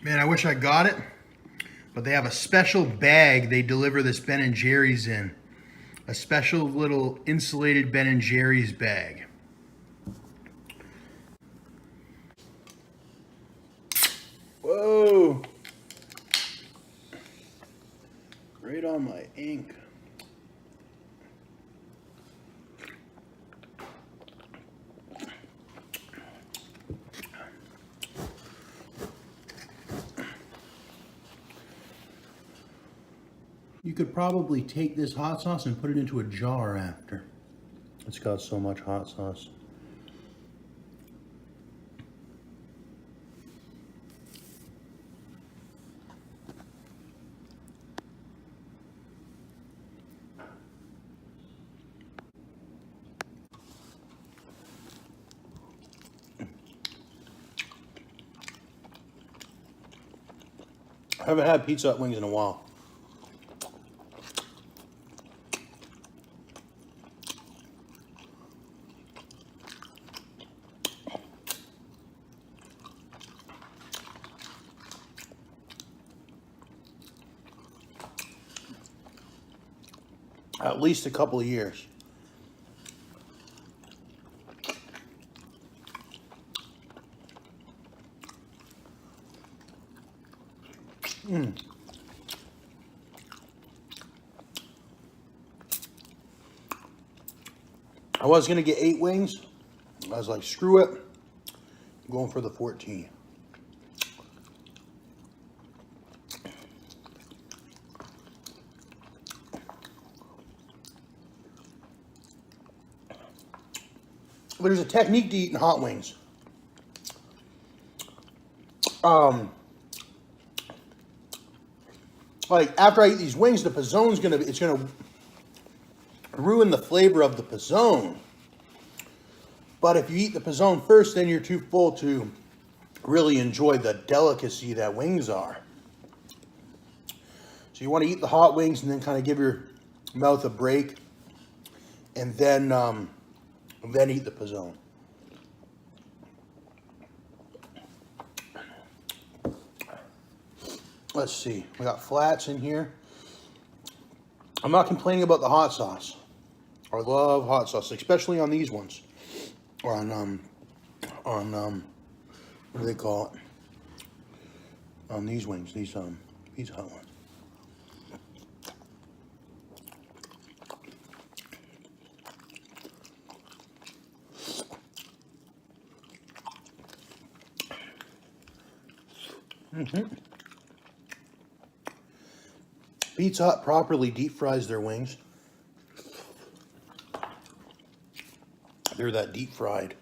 Man, I wish I got it, but they have a special bag they deliver this Ben & Jerry's in. A special little insulated Ben & Jerry's bag. Whoa! Right on my ink. You could probably take this hot sauce and put it into a jar after. It's got so much hot sauce. I haven't had Pizza Hut wings in a while. At least a couple of years. I was gonna get 8 wings. I was like, screw it. I'm going for the 14. There's a technique to eating hot wings. Like after I eat these wings, the pizzone's gonna ruin the flavor of the pizzone. But if you eat the pizzone first, then you're too full to really enjoy the delicacy that wings are. So you want to eat the hot wings and then kind of give your mouth a break, and then eat the pizzone. Let's see, we got flats in here. I'm not complaining about the hot sauce. I love hot sauce, especially on these ones. Or on what do they call it? On these wings, these Pizza Hut ones. Pizza Hut properly deep fries their wings. They're that deep fried.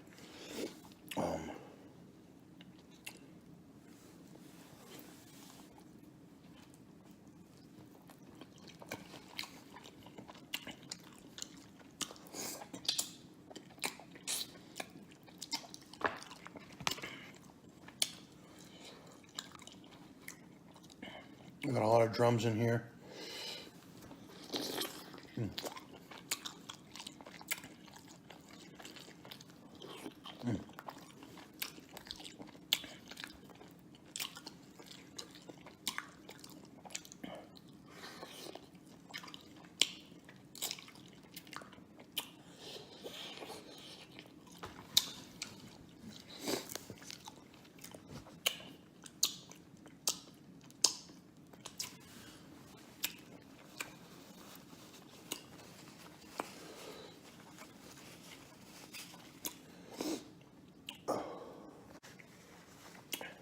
We got a lot of drums in here.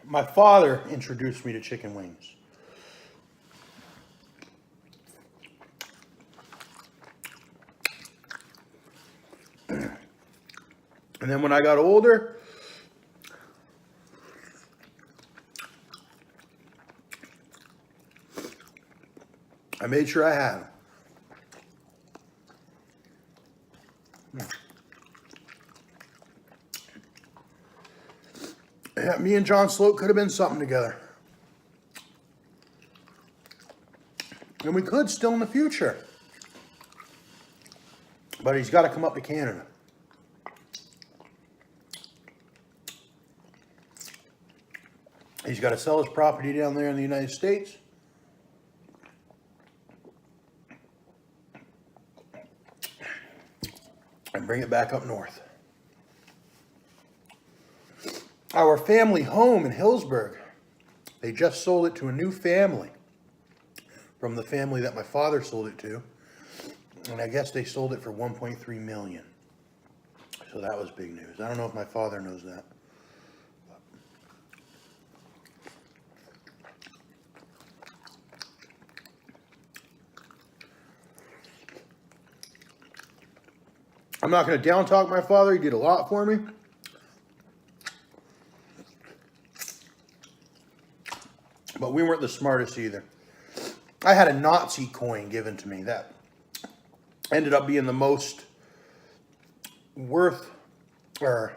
my father introduced me to chicken wings. And then when I got older, I made sure I had them. Yeah, me and John Slote could have been something together. And we could still in the future. But he's got to come up to Canada. He's got to sell his property down there in the United States. And bring it back up north. Our family home in Hillsburg, they just sold it to a new family from the family that my father sold it to. And I guess they sold it for $1.3 million. So that was big news. I don't know if my father knows that. I'm not going to down talk my father. He did a lot for me. But we weren't the smartest either. I had a Nazi coin given to me that ended up being the most worth, or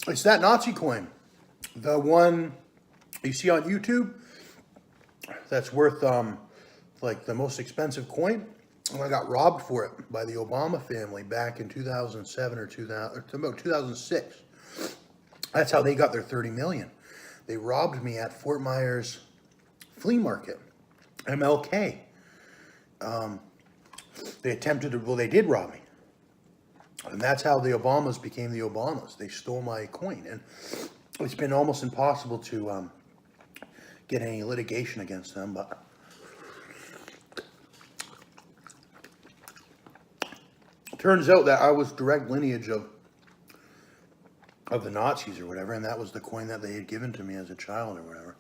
it's that Nazi coin. The one you see on YouTube that's worth like the most expensive coin. And I got robbed for it by the Obama family back in 2007 or about 2006. That's how they got their $30 million. They robbed me at Fort Myers flea market, MLK. They attempted to, well, they did rob me. And that's how the Obamas became the Obamas. They stole my coin. And it's been almost impossible to get any litigation against them, but turns out that I was direct lineage of the Nazis or whatever, and that was the coin that they had given to me as a child or whatever.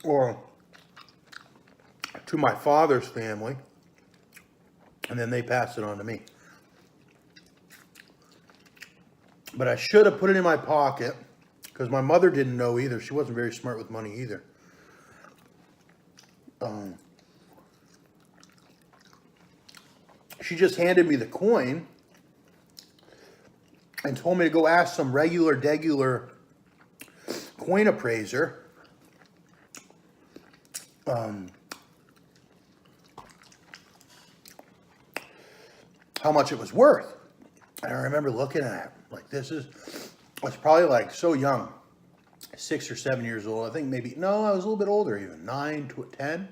Or to my father's family, and then they passed it on to me. But I should have put it in my pocket, because my mother didn't know either. She wasn't very smart with money either. She just handed me the coin and told me to go ask some degular coin appraiser how much it was worth. And I remember looking at it like, I was probably like so young, 6 or 7 years old. I think maybe, no, I was a little bit older even, 9 to 10.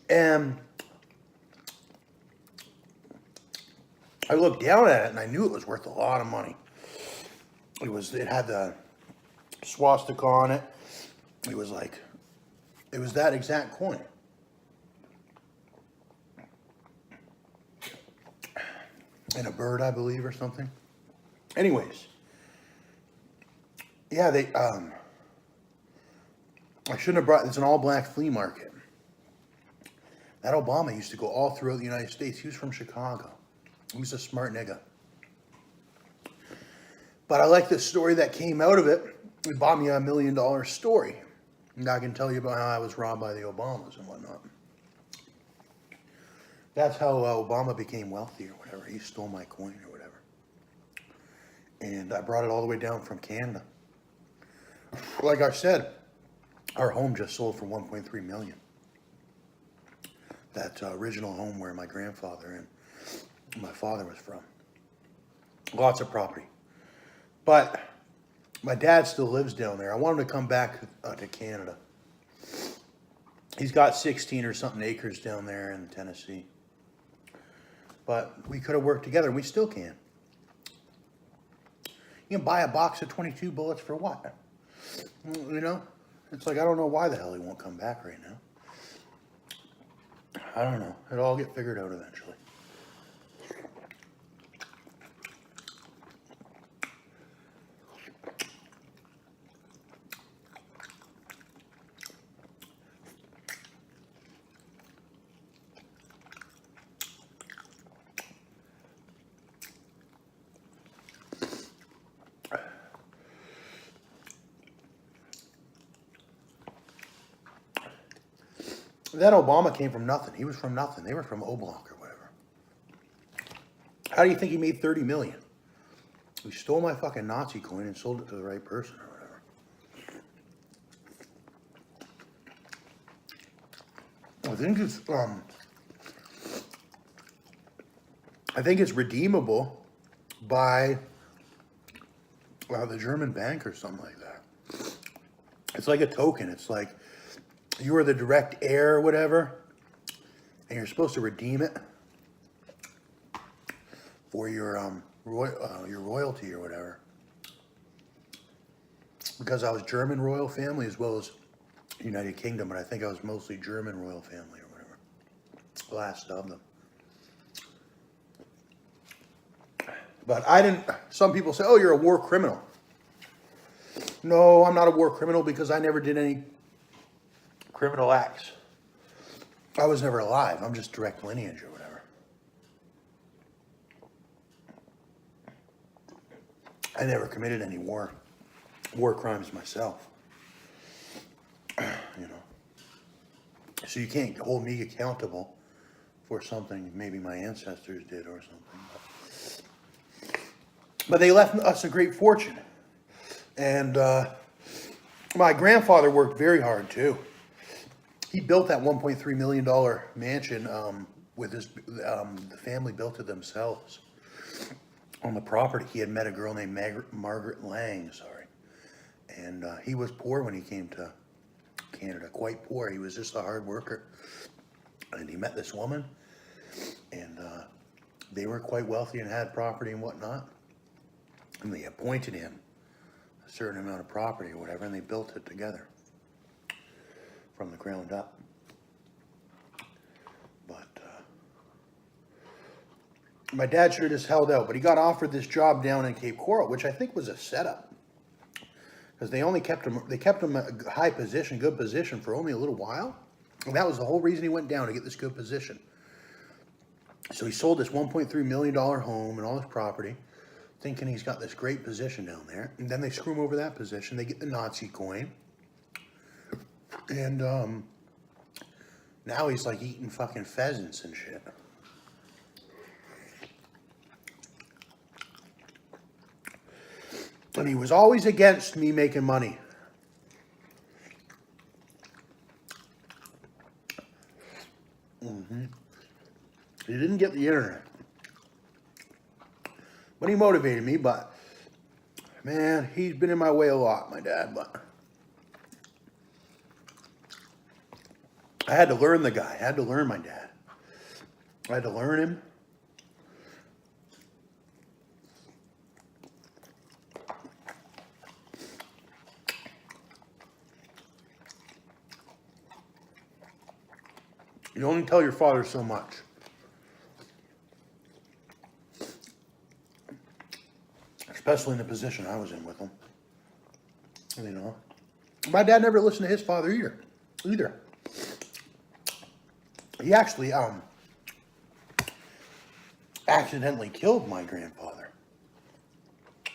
And I looked down at it and I knew it was worth a lot of money. It had the swastika on it. It was that exact coin. And a bird, I believe, or something. Anyways. Yeah, I shouldn't have brought, it's an all-black flea market. That Obama used to go all throughout the United States. He was from Chicago. He was a smart nigga. But I like the story that came out of it. It bought me a $1 million story. And I can tell you about how I was robbed by the Obamas and whatnot. That's how Obama became wealthy or whatever. He stole my coin or whatever. And I brought it all the way down from Canada. Like I said, our home just sold for $1.3 million. That original home where my grandfather and my father was from. Lots of property. But my dad still lives down there. I want him to come back to Canada. He's got 16 or something acres down there in Tennessee. But we could have worked together, and we still can. You can buy a box of 22 bullets for what? You know? It's like, I don't know why the hell he won't come back right now. I don't know. It'll all get figured out eventually. That Obama came from nothing. He was from nothing. They were from Oblak or whatever. How do you think he made 30 million? He stole my fucking Nazi coin and sold it to the right person or whatever. I think it's redeemable by the German bank or something like that. It's like a token. It's like you are the direct heir or whatever, and you're supposed to redeem it for your royalty or whatever. Because I was German royal family as well as United Kingdom, but I think I was mostly German royal family or whatever. Last of them. But I didn't, some people say, oh, you're a war criminal. No, I'm not a war criminal because I never did any criminal acts. I was never alive. I'm just direct lineage or whatever. I never committed any war crimes myself. You know. So you can't hold me accountable for something maybe my ancestors did or something. But they left us a great fortune. And my grandfather worked very hard too. He built that $1.3 million mansion with his, the family built it themselves on the property. He had met a girl named Margaret Lang, and he was poor when he came to Canada, quite poor. He was just a hard worker. And he met this woman, and they were quite wealthy and had property and whatnot. And they appointed him a certain amount of property or whatever, and they built it together from the ground up. But my dad should have just held out, but he got offered this job down in Cape Coral, which I think was a setup, because they only kept him. They kept him a high position, good position, for only a little while, and that was the whole reason he went down, to get this good position. So he sold this $1.3 million home and all his property, thinking he's got this great position down there, and then they screw him over that position. They get the Nazi coin, and now he's like eating fucking pheasants and shit. And he was always against me making money. He didn't get the internet. But he motivated me, but man, he's been in my way a lot, my dad, but I had to learn the guy. I had to learn my dad. I had to learn him. You only tell your father so much. Especially in the position I was in with him. You know. My dad never listened to his father either. He actually accidentally killed my grandfather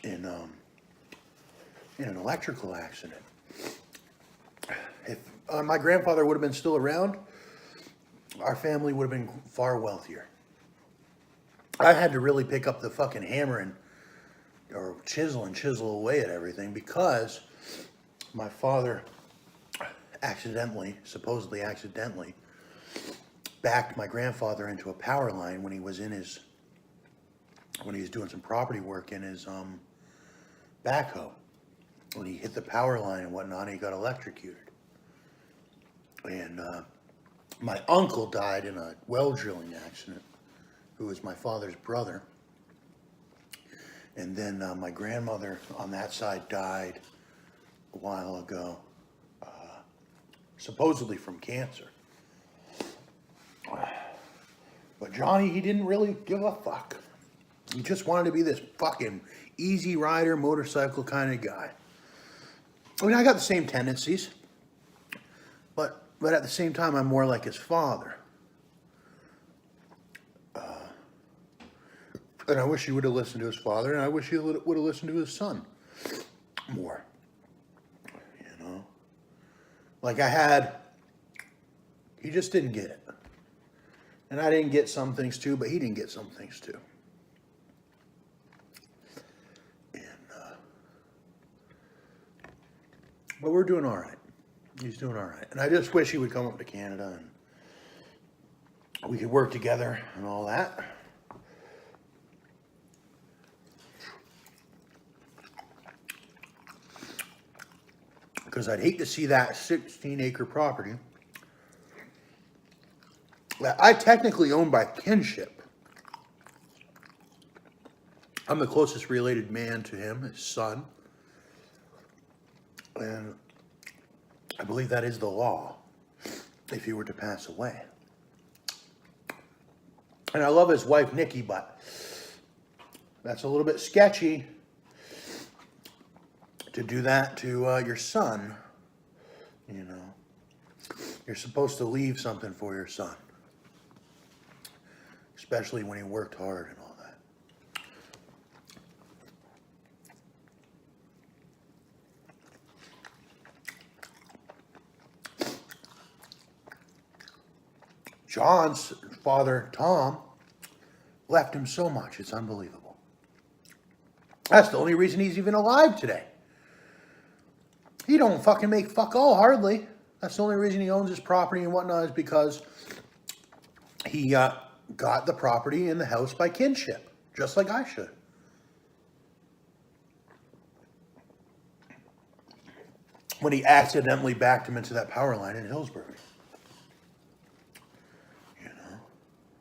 in an electrical accident. If my grandfather would have been still around, our family would have been far wealthier. I had to really pick up the fucking hammer or chisel away at everything, because my father supposedly accidentally, backed my grandfather into a power line when he was doing some property work in his backhoe. When he hit the power line and whatnot, he got electrocuted. And my uncle died in a well drilling accident, who was my father's brother. And then my grandmother on that side died a while ago, supposedly from cancer. But Johnny, he didn't really give a fuck. He just wanted to be this fucking easy rider, motorcycle kind of guy. I mean, I got the same tendencies, but at the same time, I'm more like his father. And I wish he would have listened to his father, and I wish he would have listened to his son more. You know? Like I had He just didn't get it. And I didn't get some things too, but he didn't get some things too. And, but we're doing all right. He's doing all right. And I just wish he would come up to Canada and we could work together and all that. Because I'd hate to see that 16-acre property that I technically own by kinship. I'm the closest related man to him, his son. And I believe that is the law if he were to pass away. And I love his wife, Nikki, but that's a little bit sketchy to do that to your son. You know, you're supposed to leave something for your son, especially when he worked hard and all that. John's father, Tom, left him so much. It's unbelievable. That's the only reason he's even alive today. He don't fucking make fuck all, hardly. That's the only reason he owns his property and whatnot is because he got the property and the house by kinship, just like I should. When he accidentally backed him into that power line in Hillsbury. You know?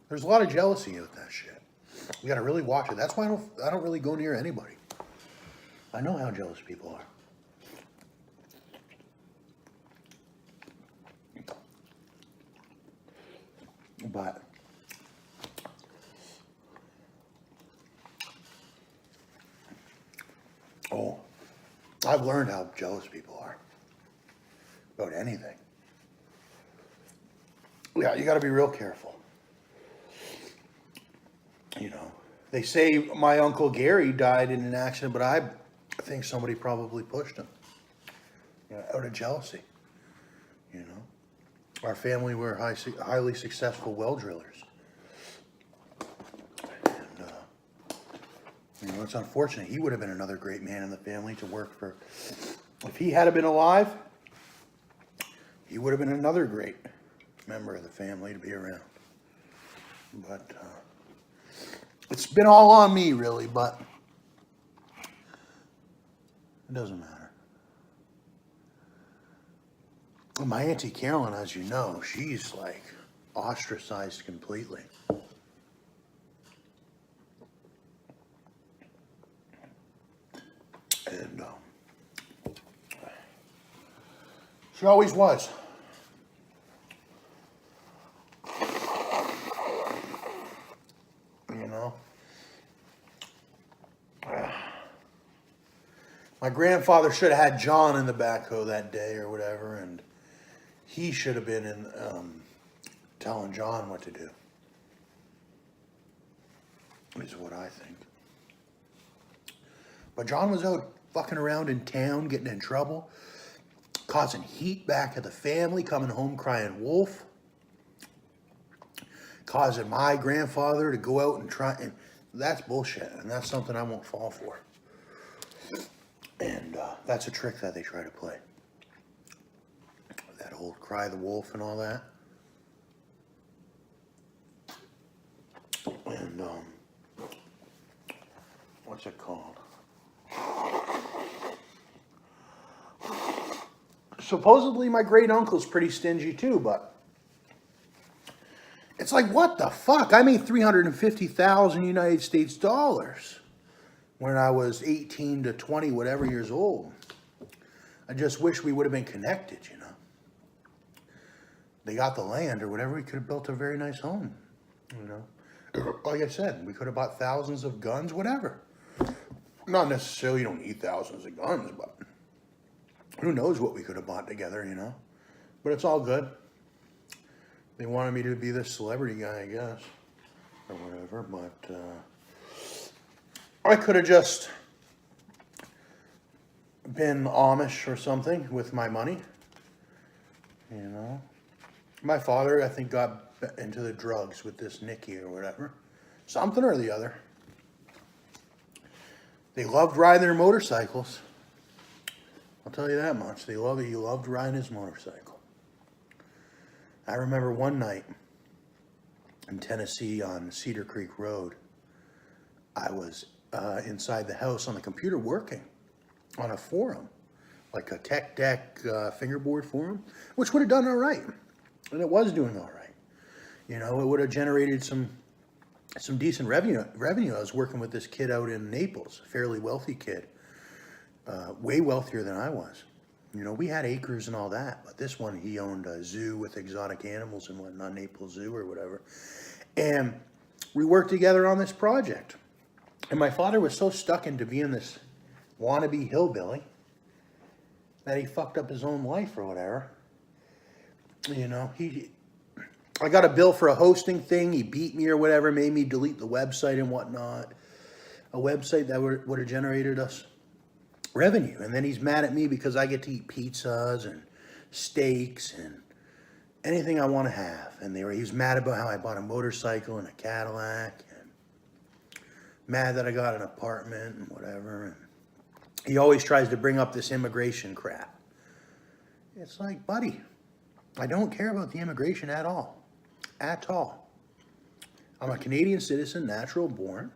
There's a lot of jealousy with that shit. You gotta really watch it. That's why I don't really go near anybody. I know how jealous people are. But I've learned how jealous people are about anything. Yeah, you got to be real careful. You know, they say my Uncle Gary died in an accident, but I think somebody probably pushed him, you know, out of jealousy. You know, our family were highly successful well drillers. And, you know, it's unfortunate. He would have been another great man in the family to work for. If he had been alive, he would have been another great member of the family to be around. But it's been all on me, really, but it doesn't matter. My Auntie Carolyn, as you know, she's like ostracized completely. And she always was. You know? My grandfather should have had John in the backhoe that day or whatever, and he should have been in telling John what to do. Is what I think. But John was out fucking around in town, getting in trouble, causing heat back to the family, coming home crying wolf, causing my grandfather to go out and try, and that's bullshit, and that's something I won't fall for. And that's a trick that they try to play. That old cry the wolf and all that. And what's it called? Supposedly my great uncle's pretty stingy too, but it's like, what the fuck? I made $350,000 United States dollars when I was 18 to 20, whatever years old. I just wish we would have been connected, you know. They got the land or whatever, we could have built a very nice home, you know. Like I said, we could have bought thousands of guns, whatever. Not necessarily, you don't need thousands of guns, but who knows what we could have bought together, you know. But it's all good. They wanted me to be this celebrity guy, I guess, or whatever, but I could have just been Amish or something with my money, you know. My father, I think, got into the drugs with this Nikki or whatever. Something or the other. They loved riding their motorcycles. I'll tell you that much. He loved riding his motorcycle. I remember one night in Tennessee on Cedar Creek Road, I was inside the house on the computer working on a forum, like a tech deck fingerboard forum, which would have done all right. And it was doing all right. You know, it would have generated some decent revenue. I was working with this kid out in Naples, a fairly wealthy kid, way wealthier than I was. You know, we had acres and all that, but this one, he owned a zoo with exotic animals and whatnot, Naples Zoo or whatever. And we worked together on this project. And my father was so stuck into being this wannabe hillbilly that he fucked up his own life or whatever. You know, I got a bill for a hosting thing. He beat me or whatever, made me delete the website and whatnot. A website that would have generated us revenue. And then he's mad at me because I get to eat pizzas and steaks and anything I want to have. And he was mad about how I bought a motorcycle and a Cadillac. And mad that I got an apartment and whatever. And he always tries to bring up this immigration crap. It's like, buddy, I don't care about the immigration at all. At all. I'm a Canadian citizen, natural born.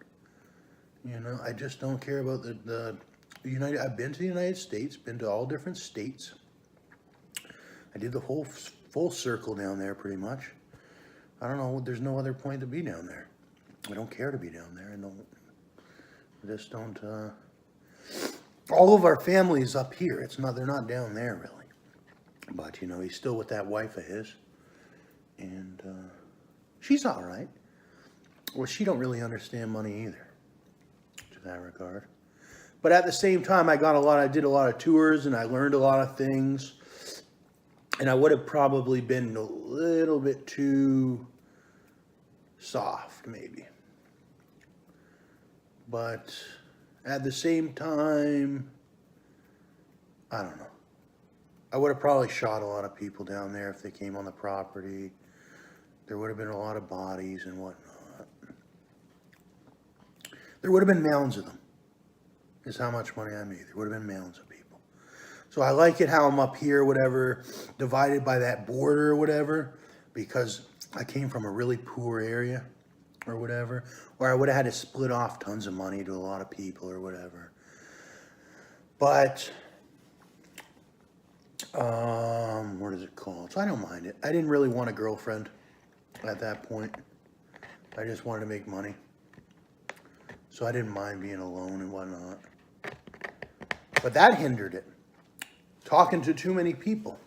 You know, I just don't care about the United. I've been to the United States, been to all different states. I did the whole full circle down there pretty much. I don't know, there's no other point to be down there. I don't care to be down there. I just don't, all of our families up here, they're not down there really. But, you know, he's still with that wife of his. And she's all right. Well, she don't really understand money either, to that regard. But at the same time, I did a lot of tours and I learned a lot of things. And I would have probably been a little bit too soft, maybe. But at the same time, I don't know. I would have probably shot a lot of people down there if they came on the property. There would have been a lot of bodies and whatnot. There would have been mounds of them, is how much money I made. There would have been mounds of people. So I like it how I'm up here, whatever, divided by that border or whatever, because I came from a really poor area or whatever, or I would have had to split off tons of money to a lot of people or whatever. But what is it called? So I don't mind it. I didn't really want a girlfriend at that point. I just wanted to make money. So I didn't mind being alone and whatnot. But that hindered it. Talking to too many people.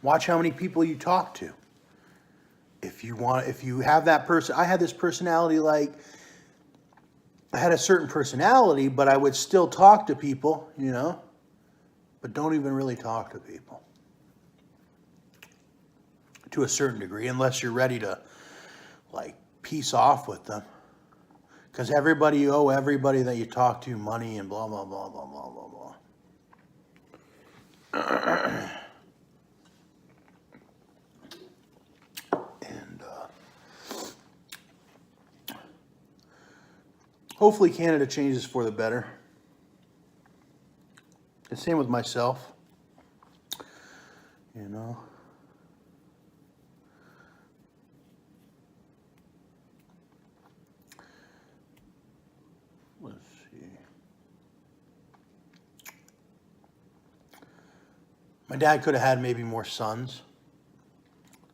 Watch how many people you talk to. If you have that person, I had this personality I had a certain personality, but I would still talk to people, you know. But don't even really talk to people to a certain degree unless you're ready to peace off with them, because everybody that you talk to money and blah blah blah blah blah blah blah. And hopefully Canada changes for the better. The same with myself, you know. Let's see. My dad could have had maybe more sons.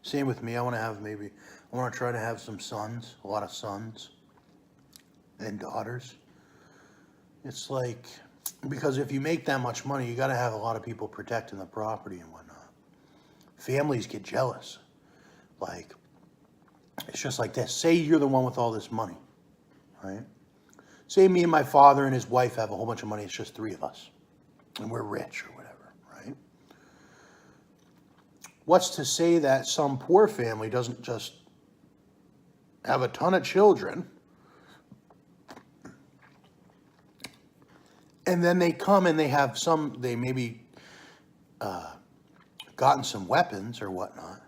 Same with me. I want to try to have some sons, a lot of sons and daughters. It's like, because if you make that much money, you got to have a lot of people protecting the property and whatnot. Families get jealous. It's just like this. Say you're the one with all this money, right? Say me and my father and his wife have a whole bunch of money. It's just three of us. And we're rich or whatever, right? What's to say that some poor family doesn't just have a ton of children, and then they come and they maybe gotten some weapons or whatnot,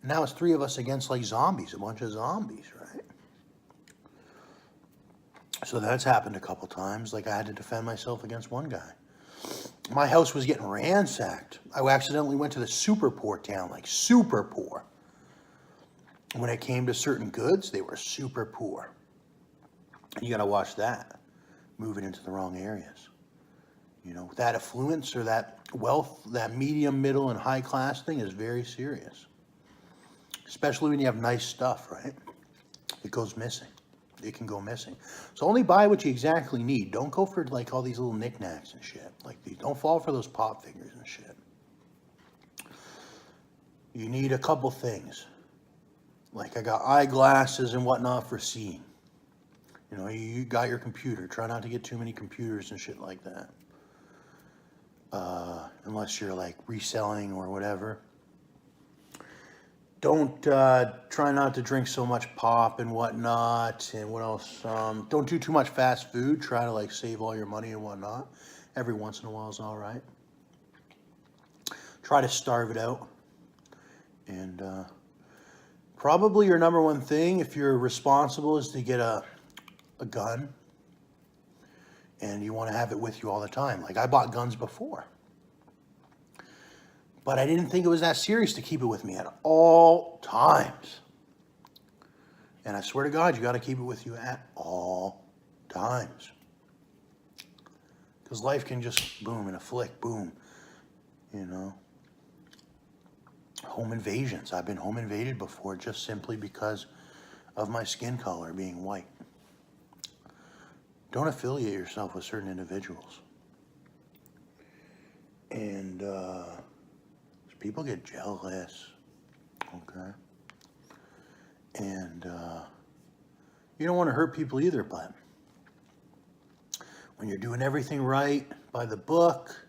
Now it's 3 of us against like zombies, a bunch of zombies, right? So that's happened a couple times. Like I had to defend myself against one guy. My house was getting ransacked. I accidentally went to the super poor town, like super poor. When it came to certain goods, they were super poor. You got to watch that, moving into the wrong areas. You know, that affluence or that wealth, that medium, middle, and high class thing is very serious. Especially when you have nice stuff, right? It goes missing. It can go missing. So only buy what you exactly need. Don't go for like all these little knickknacks and shit. Like don't fall for those pop figures and shit. You need a couple things. Like I got eyeglasses and whatnot for seeing. You know, you got your computer. Try not to get too many computers and shit like that. Unless you're like reselling or whatever. Don't try not to drink so much pop and whatnot. And what else? Don't do too much fast food. Try to like save all your money and whatnot. Every once in a while is all right. Try to starve it out. And probably your number one thing, if you're responsible, is to get a gun. And you want to have it with you all the time. Like I bought guns before. But I didn't think it was that serious to keep it with me at all times. And I swear to God, you got to keep it with you at all times. Because life can just boom in a flick, boom. You know. Home invasions. I've been home invaded before just simply because of my skin color being white. Don't affiliate yourself with certain individuals. And people get jealous, okay? And you don't want to hurt people either, but when you're doing everything right by the book,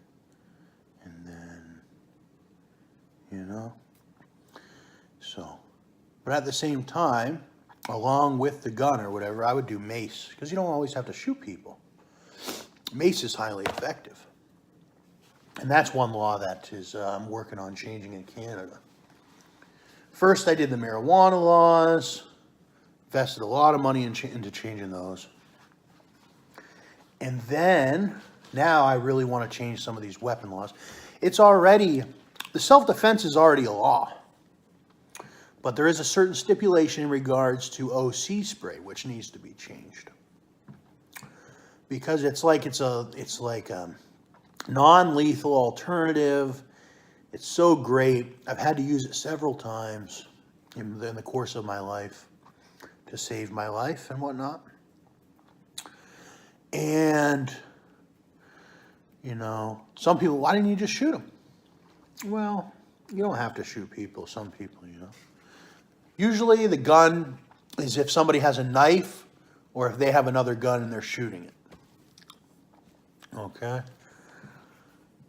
and then, you know, so, but at the same time, along with the gun or whatever, I would do mace, because you don't always have to shoot people. Mace is highly effective. And that's one law that is I'm working on changing in Canada. First, I did the marijuana laws, invested a lot of money into changing those. And then, now I really want to change some of these weapon laws. It's already, the self-defense is already a law. But there is a certain stipulation in regards to OC spray, which needs to be changed. Because it's like a non-lethal alternative. It's so great. I've had to use it several times in the course of my life to save my life and whatnot. And, you know, some people, why didn't you just shoot them? Well, you don't have to shoot people, some people, you know. Usually the gun is if somebody has a knife or if they have another gun and they're shooting it. Okay?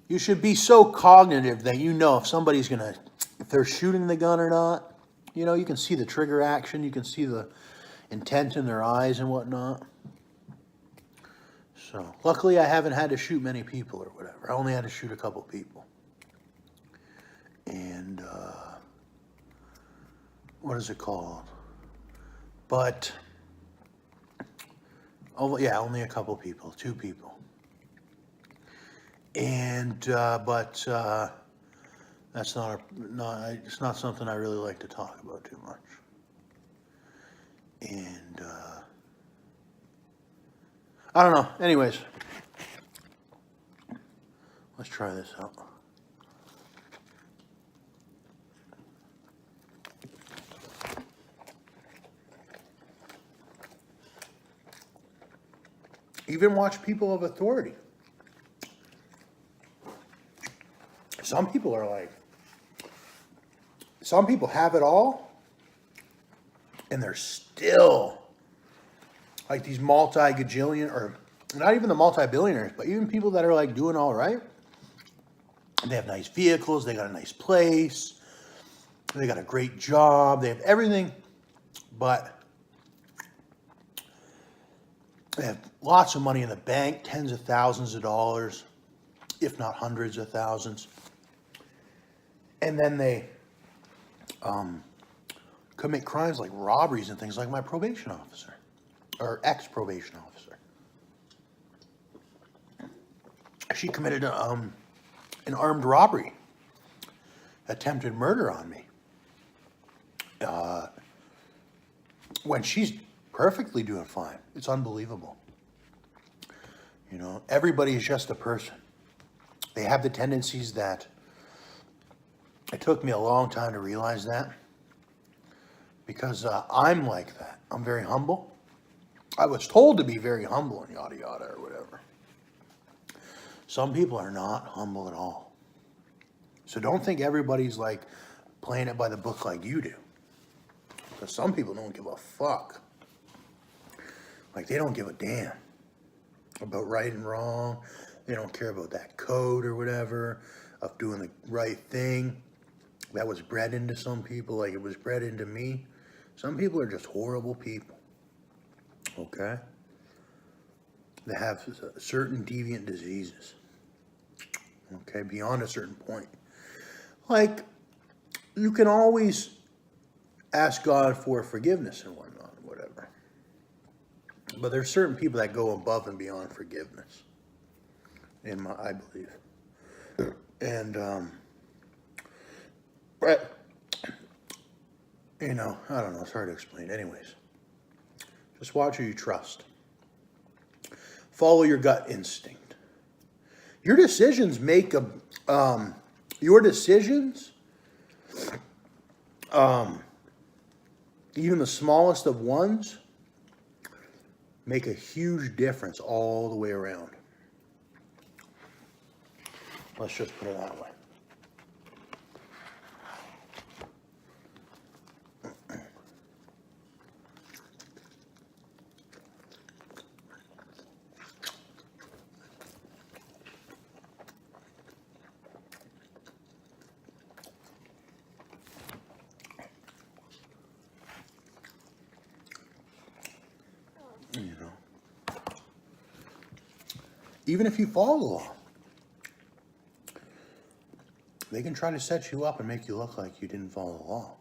You should be so cognitive that you know if somebody's if they're shooting the gun or not. You know, you can see the trigger action. You can see the intent in their eyes and whatnot. So, luckily I haven't had to shoot many people or whatever. I only had to shoot a couple people. And, what is it called? But, oh yeah, only a couple people, 2 people. And, but that's it's not something I really like to talk about too much. And, I don't know. Anyways, let's try this out. Even watch people of authority. Some people are like, some people have it all, and they're still like these multi-gajillion, or not even the multi-billionaires, but even people that are like doing all right. They have nice vehicles, they got a nice place, they got a great job, they have everything, but they have lots of money in the bank, tens of thousands of dollars, if not hundreds of thousands. And then they commit crimes like robberies and things like my probation officer, or ex-probation officer. She committed an armed robbery, attempted murder on me. When she's perfectly doing fine. It's unbelievable. You know, everybody is just a person. They have the tendencies that it took me a long time to realize that, because I'm like that. I'm very humble. I was told to be very humble and yada yada or whatever. Some people are not humble at all. So don't think everybody's like playing it by the book like you do. Because some people don't give a fuck. Like, they don't give a damn about right and wrong. They don't care about that code or whatever of doing the right thing. That was bred into some people like it was bred into me. Some people are just horrible people. Okay? They have certain deviant diseases. Okay? Beyond a certain point. Like, you can always ask God for forgiveness and whatnot, whatever. But there's certain people that go above and beyond forgiveness, I believe. And, but, you know, I don't know, it's hard to explain. Anyways, just watch who you trust. Follow your gut instinct. Your decisions make even the smallest of ones, make a huge difference all the way around. Let's just put it that way. You know, even if you follow the law, they can try to set you up and make you look like you didn't follow the law.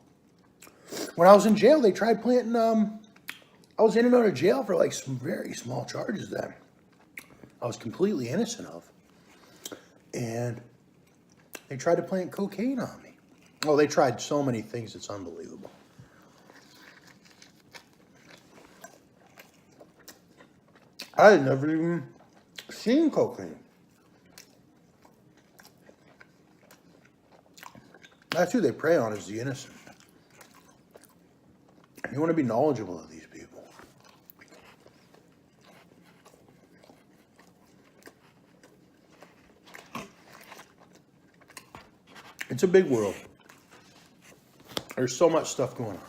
When I was in jail, they tried planting, I was in and out of jail for like some very small charges that I was completely innocent of. And they tried to plant cocaine on me. Oh, they tried so many things, it's unbelievable. I had never even seen cocaine. That's who they prey on, is the innocent. You want to be knowledgeable of these people. It's a big world. There's so much stuff going on.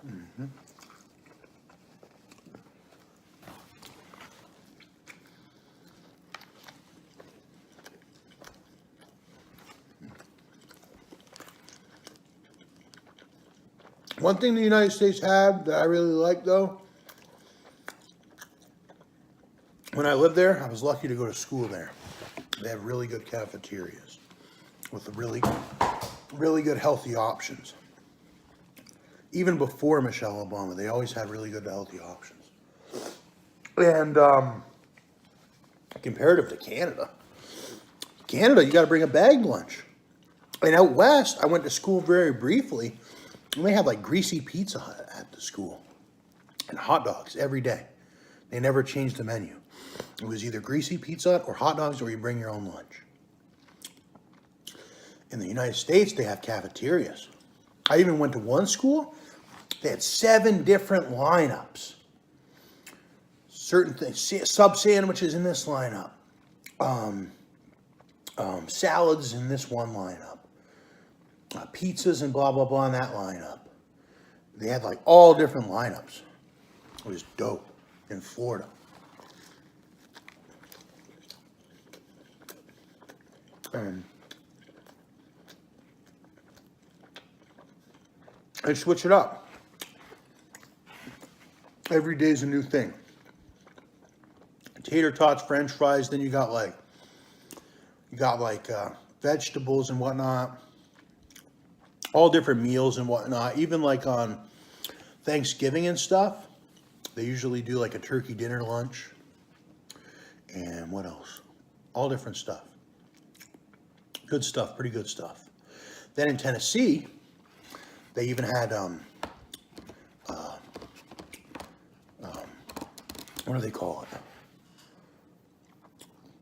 Mm-hmm. One thing the United States had that I really like, though, when I lived there, I was lucky to go to school there. They have really good cafeterias with really, really good healthy options. Even before Michelle Obama, they always had really good healthy options. And comparative to Canada, you got to bring a bagged lunch. And out west, I went to school very briefly, and they had like greasy Pizza Hut at the school and hot dogs every day. They never changed the menu. It was either greasy Pizza Hut or hot dogs, or you bring your own lunch. In the United States, they have cafeterias. I even went to one school. They had 7 different lineups certain things, sub sandwiches in this lineup, salads in this one lineup, pizzas and blah blah blah in that lineup. They had like all different lineups. It was dope in Florida. And they switch it up. Every day's a new thing. Tater tots, French fries. Then you got like vegetables and whatnot. All different meals and whatnot. Even like on Thanksgiving and stuff, they usually do like a turkey dinner lunch. And what else? All different stuff. Good stuff, pretty good stuff. Then in Tennessee, they even had what do they call it?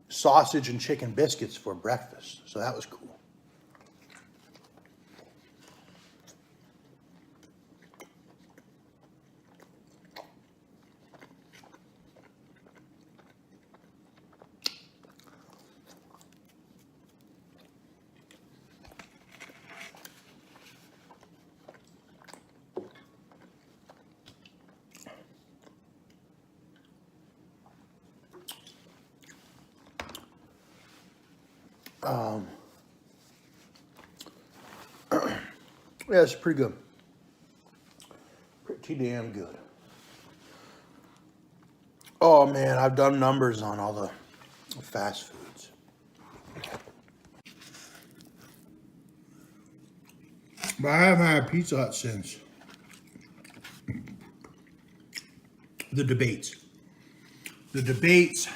Sausage and chicken biscuits for breakfast. So that was cool. Yeah, it's pretty good. Pretty damn good. Oh man, I've done numbers on all the fast foods. But I haven't had Pizza Hut since the debates. The debates,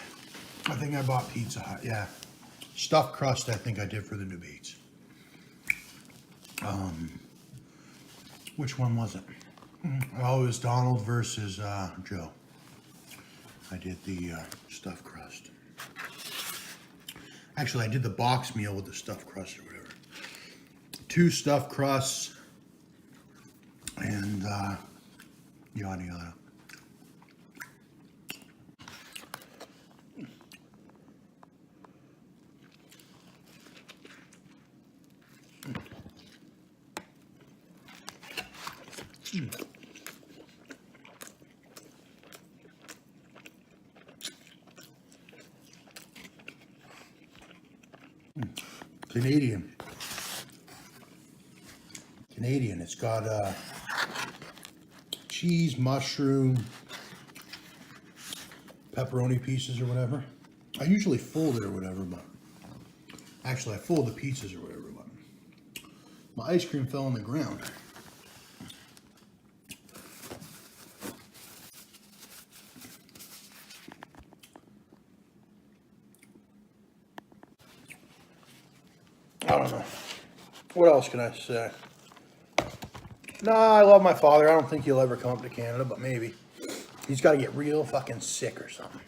I think I bought Pizza Hut, yeah. Stuffed crust, I think I did for the debates. Which one was it? Oh, it was Donald versus Joe. I did the stuffed crust. Actually, I did the box meal with the stuffed crust or whatever. 2 stuffed crusts and yada yada. Canadian. It's got cheese, mushroom, pepperoni pieces or whatever. I usually fold it or whatever, but actually I fold the pizzas or whatever, but my ice cream fell on the ground. I don't know. What else can I say? Nah, I love my father. I don't think he'll ever come up to Canada, but maybe. He's got to get real fucking sick or something.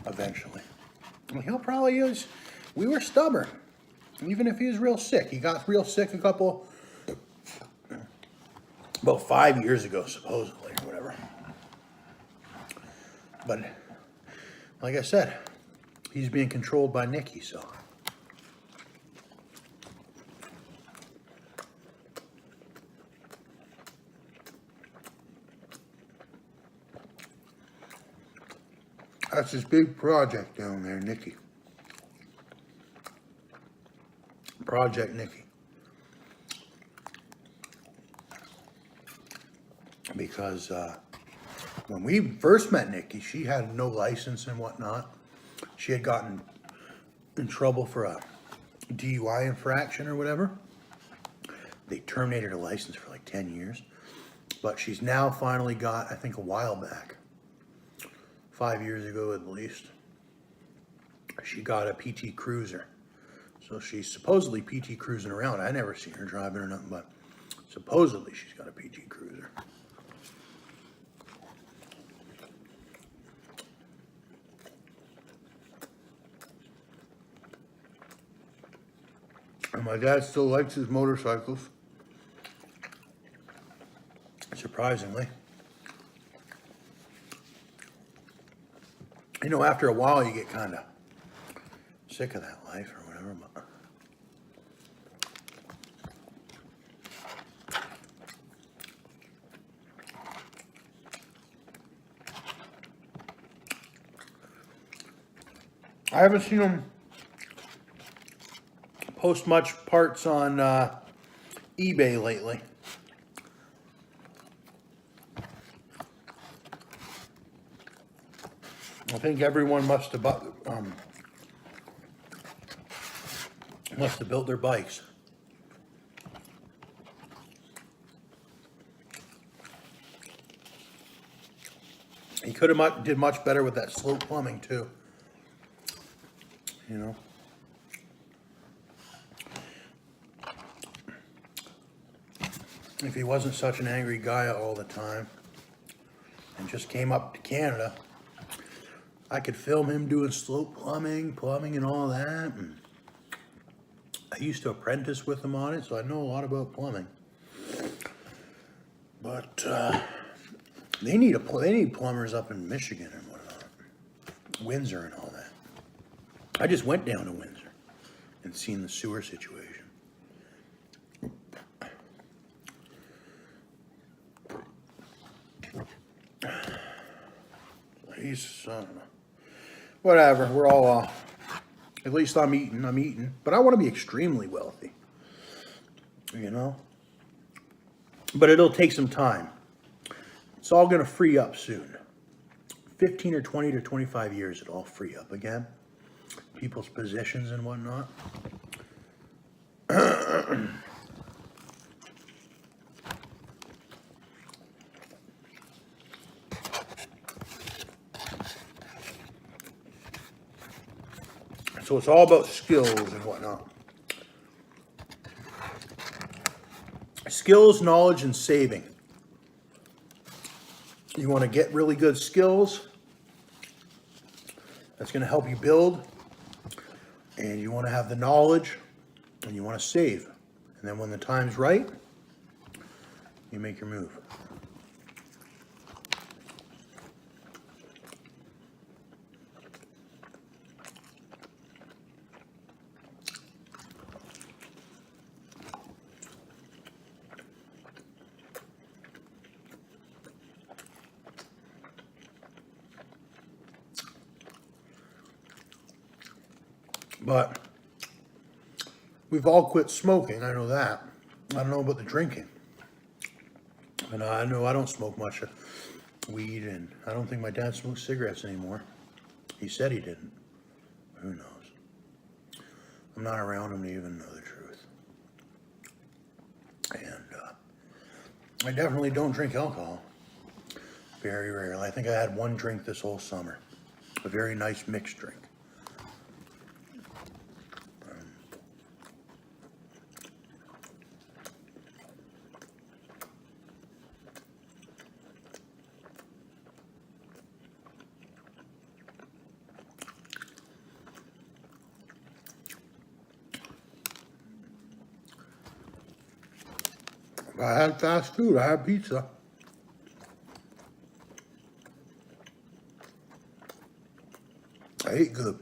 Eventually. Well, he'll probably use... We were stubborn. Even if he was real sick. He got real sick about 5 years ago, supposedly, or whatever. But, like I said, he's being controlled by Nikki, so... That's his big project down there, Nikki. Project Nikki. Because when we first met Nikki, she had no license and whatnot. She had gotten in trouble for a DUI infraction or whatever. They terminated her license for like 10 years. But she's now finally got, I think a while back, 5 years ago at least, she got a PT Cruiser. So she's supposedly PT cruising around. I never seen her driving or nothing, but supposedly she's got a PT Cruiser. And my dad still likes his motorcycles, surprisingly. You know, after a while you get kind of sick of that life or whatever, but I haven't seen them post much parts on eBay lately. I think everyone must have built their bikes. He could have did much better with that slope plumbing too. You know. If he wasn't such an angry guy all the time and just came up to Canada, I could film him doing slope plumbing and all that. And I used to apprentice with him on it, so I know a lot about plumbing. But they need plumbers up in Michigan and whatnot, Windsor and all that. I just went down to Windsor and seen the sewer situation. He's whatever. We're all at least I'm eating, but I want to be extremely wealthy. You know. But it'll take some time. It's all going to free up soon. 15 or 20 to 25 years, it'll all free up again. People's positions and whatnot. So it's all about skills and whatnot. Skills, knowledge, and saving. You want to get really good skills. That's going to help you build. And you want to have the knowledge. And you want to save. And then when the time's right, you make your move. But we've all quit smoking, I know that. I don't know about the drinking. And I know I don't smoke much weed, and I don't think my dad smokes cigarettes anymore. He said he didn't. Who knows? I'm not around him to even know the truth. And I definitely don't drink alcohol. Very rarely. I think I had one drink this whole summer. A very nice mixed drink. I had fast food. I had pizza. I ate good.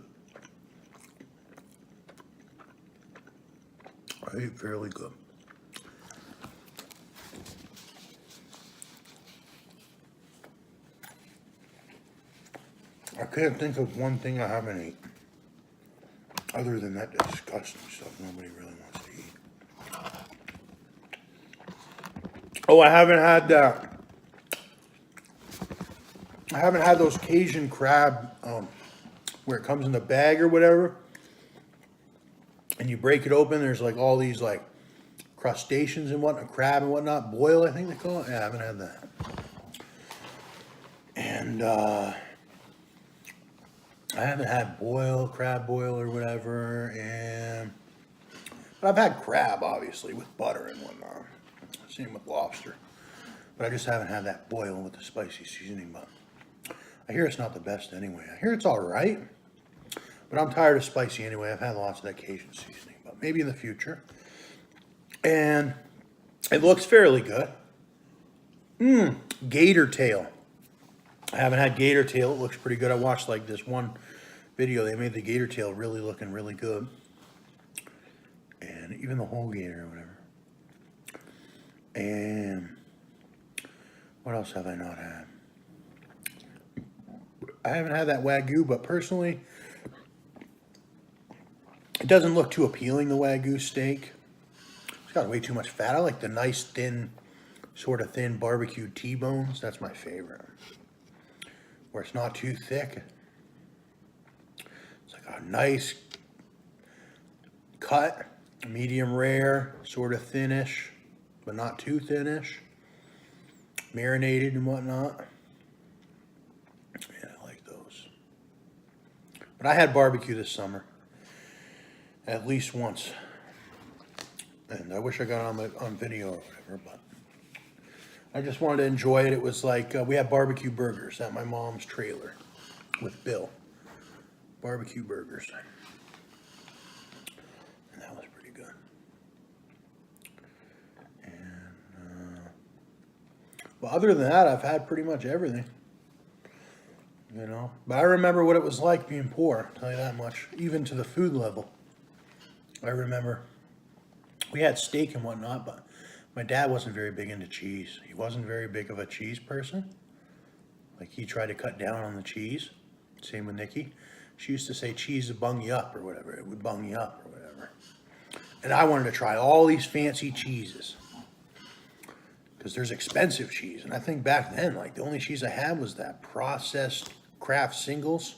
I ate fairly good. I can't think of one thing I haven't eaten. Other than that disgusting stuff nobody really wants to eat. Oh, I haven't had those Cajun crab where it comes in the bag or whatever, and you break it open. There's like all these like crustaceans and whatnot, crab and whatnot, boil I think they call it. Yeah, I haven't had that. And I haven't had crab boil or whatever, but I've had crab obviously with butter and whatnot. Same with lobster. But I just haven't had that boil with the spicy seasoning. But I hear it's not the best anyway. I hear it's all right. But I'm tired of spicy anyway. I've had lots of that Cajun seasoning. But maybe in the future. And it looks fairly good. Gator tail. I haven't had gator tail. It looks pretty good. I watched like this one video. They made the gator tail really looking really good. And even the whole gator or whatever. And what else have I not had? I haven't had that Wagyu, but personally, it doesn't look too appealing, the Wagyu steak. It's got way too much fat. I like the nice, thin, sort of thin barbecued T-bones. That's my favorite. Where it's not too thick. It's like a nice cut, medium rare, sort of thinnish, but not too thinnish. Marinated and whatnot. Yeah, I like those. But I had barbecue this summer. At least once. And I wish I got on video or whatever, but I just wanted to enjoy it. It was like, we had barbecue burgers at my mom's trailer with Bill. Barbecue burgers. And that was pretty good. And, well, other than that, I've had pretty much everything. You know, but I remember what it was like being poor, I'll tell you that much, even to the food level. I remember we had steak and whatnot, but my dad wasn't very big into cheese. He wasn't very big of a cheese person. Like, he tried to cut down on the cheese. Same with Nikki. She used to say cheese would bung you up or whatever. It would bung you up or whatever. And I wanted to try all these fancy cheeses. Because there's expensive cheese. And I think back then, like, the only cheese I had was that processed Kraft singles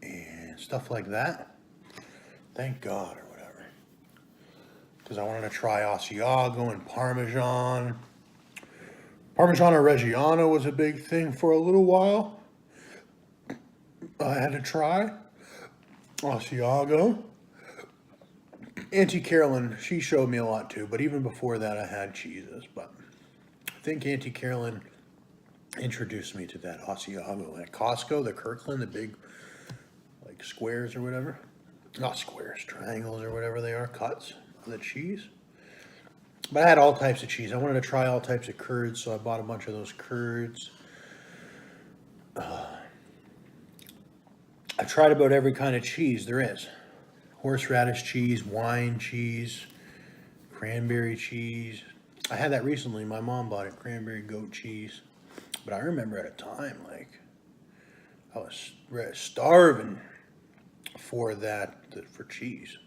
and stuff like that. Thank God. Because I wanted to try Asiago and Parmesan. Parmigiano Reggiano was a big thing for a little while. I had to try Asiago. Auntie Carolyn, she showed me a lot too, but even before that I had cheeses. But I think Auntie Carolyn introduced me to that Asiago at Costco, the Kirkland, the big like squares or whatever. Not squares, triangles or whatever they are, cuts. The cheese. But I had all types of cheese. I wanted to try all types of curds, so I bought a bunch of those curds. I tried about every kind of cheese there is. Horseradish cheese, wine cheese, cranberry cheese. I had that recently. My mom bought it, cranberry goat cheese. But I remember at a time, like, I was starving for that, for cheese.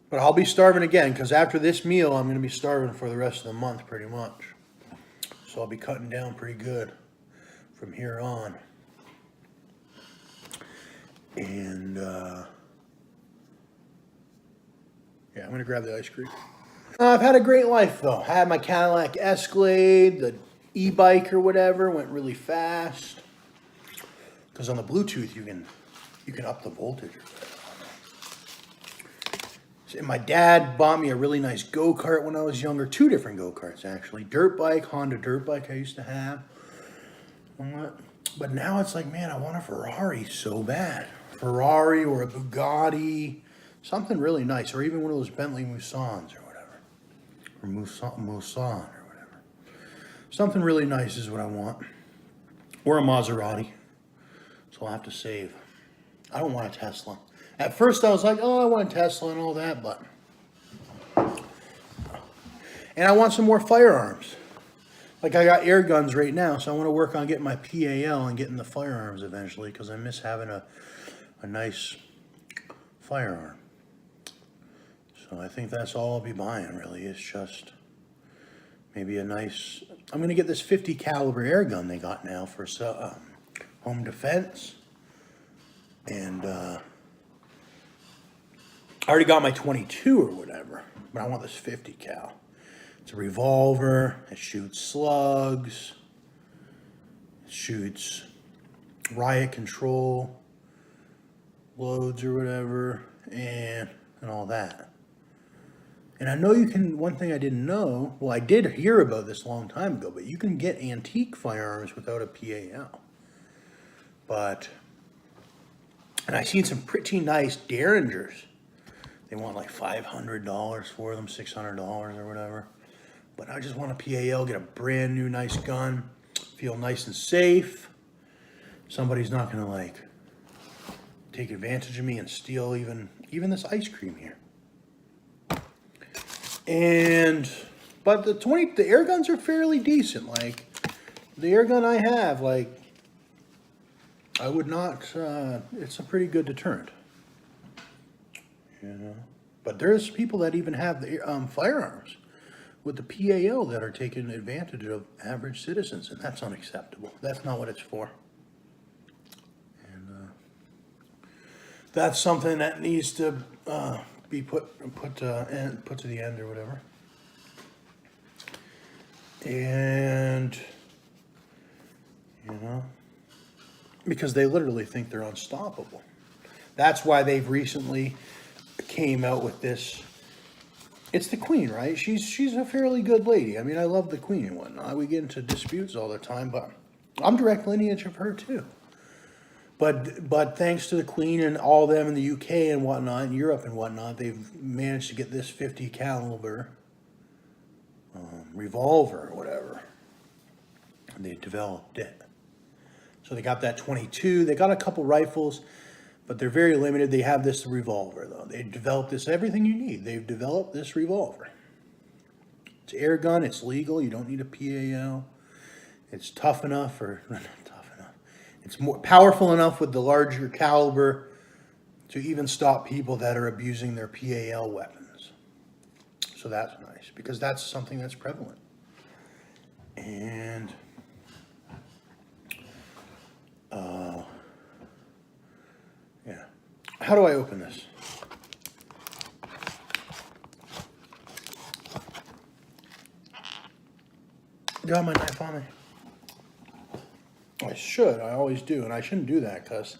But I'll be starving again, because after this meal, I'm going to be starving for the rest of the month, pretty much. So I'll be cutting down pretty good from here on. And, yeah, I'm going to grab the ice cream. I've had a great life, though. I had my Cadillac Escalade, the e-bike or whatever, went really fast. Because on the Bluetooth, you can up the voltage or whatever. And my dad bought me a really nice go-kart when I was younger. 2 different go-karts, actually. Dirt bike, Honda dirt bike I used to have. But now it's like, man, I want a Ferrari so bad. Ferrari or a Bugatti. Something really nice. Or even one of those Bentley Mousons or whatever. Or Mousson or whatever. Something really nice is what I want. Or a Maserati. So I'll have to save. I don't want a Tesla. At first I was like, oh, I want a Tesla and all that, but... And I want some more firearms. Like, I got air guns right now, so I want to work on getting my PAL and getting the firearms eventually, because I miss having a nice firearm. So I think that's all I'll be buying, really. It's just maybe a nice... I'm going to get this 50 caliber air gun they got now for home defense. And, I already got my 22 or whatever, but I want this 50 cal. It's a revolver, it shoots slugs, it shoots riot control, loads or whatever, and all that. And I know you can, one thing I didn't know, well, I did hear about this a long time ago, but you can get antique firearms without a PAL. But, and I seen some pretty nice Derringers. They want like $500 for them, $600 or whatever. But I just want a PAL, get a brand new nice gun, feel nice and safe. Somebody's not gonna like take advantage of me and steal even this ice cream here. But the air guns are fairly decent. Like the air gun I have, like I would not. It's a pretty good deterrent. You know, but there's people that even have the firearms with the PAL that are taking advantage of average citizens, and that's unacceptable. That's not what it's for. And that's something that needs to be put to the end or whatever. And you know, because they literally think they're unstoppable. That's why they've recently came out with this. It's the Queen, right? She's a fairly good lady. I mean, I love the Queen and whatnot. We get into disputes all the time, but I'm direct lineage of her too. But thanks to the Queen and all them in the UK and whatnot, in Europe and whatnot, they've managed to get this 50 caliber revolver or whatever. And they developed it. So they got that 22. They got a couple rifles, but they're very limited. They have this revolver, though. They developed this, everything you need. They've developed this revolver. It's air gun. It's legal. You don't need a PAL. It's tough enough, or not tough enough. It's more powerful enough with the larger caliber to even stop people that are abusing their PAL weapons. So that's nice, because that's something that's prevalent. And yeah. How do I open this? Do I have my knife on me? I should. I always do. And I shouldn't do that because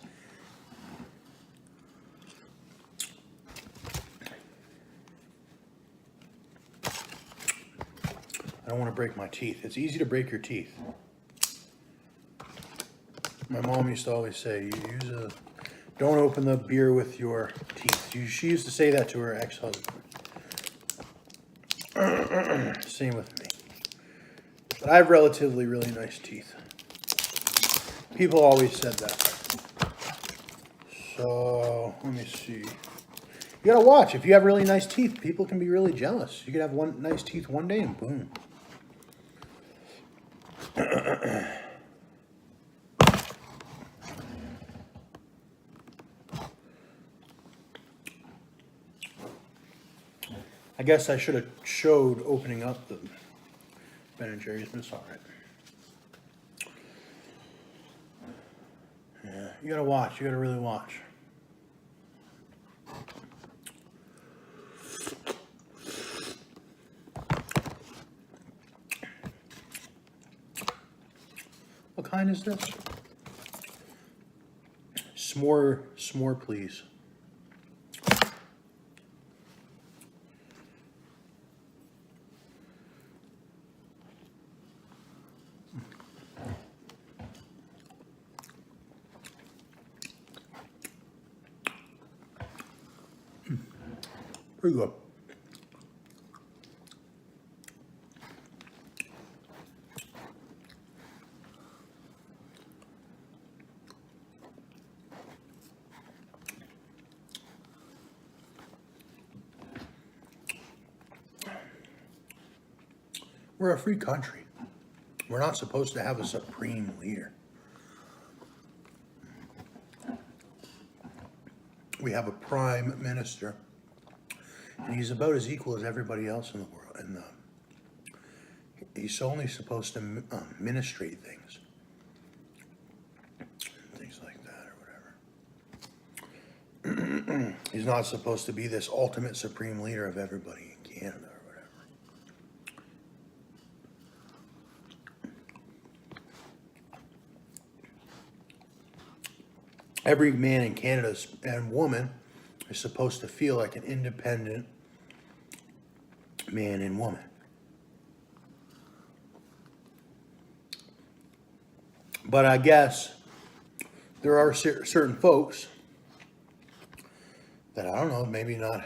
I don't want to break my teeth. It's easy to break your teeth. My mom used to always say, don't open the beer with your teeth. She used to say that to her ex-husband. Same with me. But I have relatively really nice teeth. People always said that. So, let me see. You gotta watch. If you have really nice teeth, people can be really jealous. You could have nice teeth one day and boom. I guess I should have showed opening up the Ben & Jerry's, but it's all right. Yeah, you gotta watch. You gotta really watch. What kind is this? S'more, please. Pretty good. We're a free country. We're not supposed to have a supreme leader. We have a prime minister, and he's about as equal as everybody else in the world. And he's only supposed to ministrate things like that or whatever. He's not supposed to be this ultimate supreme leader of everybody in Canada. Every man in Canada and woman is supposed to feel like an independent man and woman. But I guess there are certain folks that, I don't know, maybe not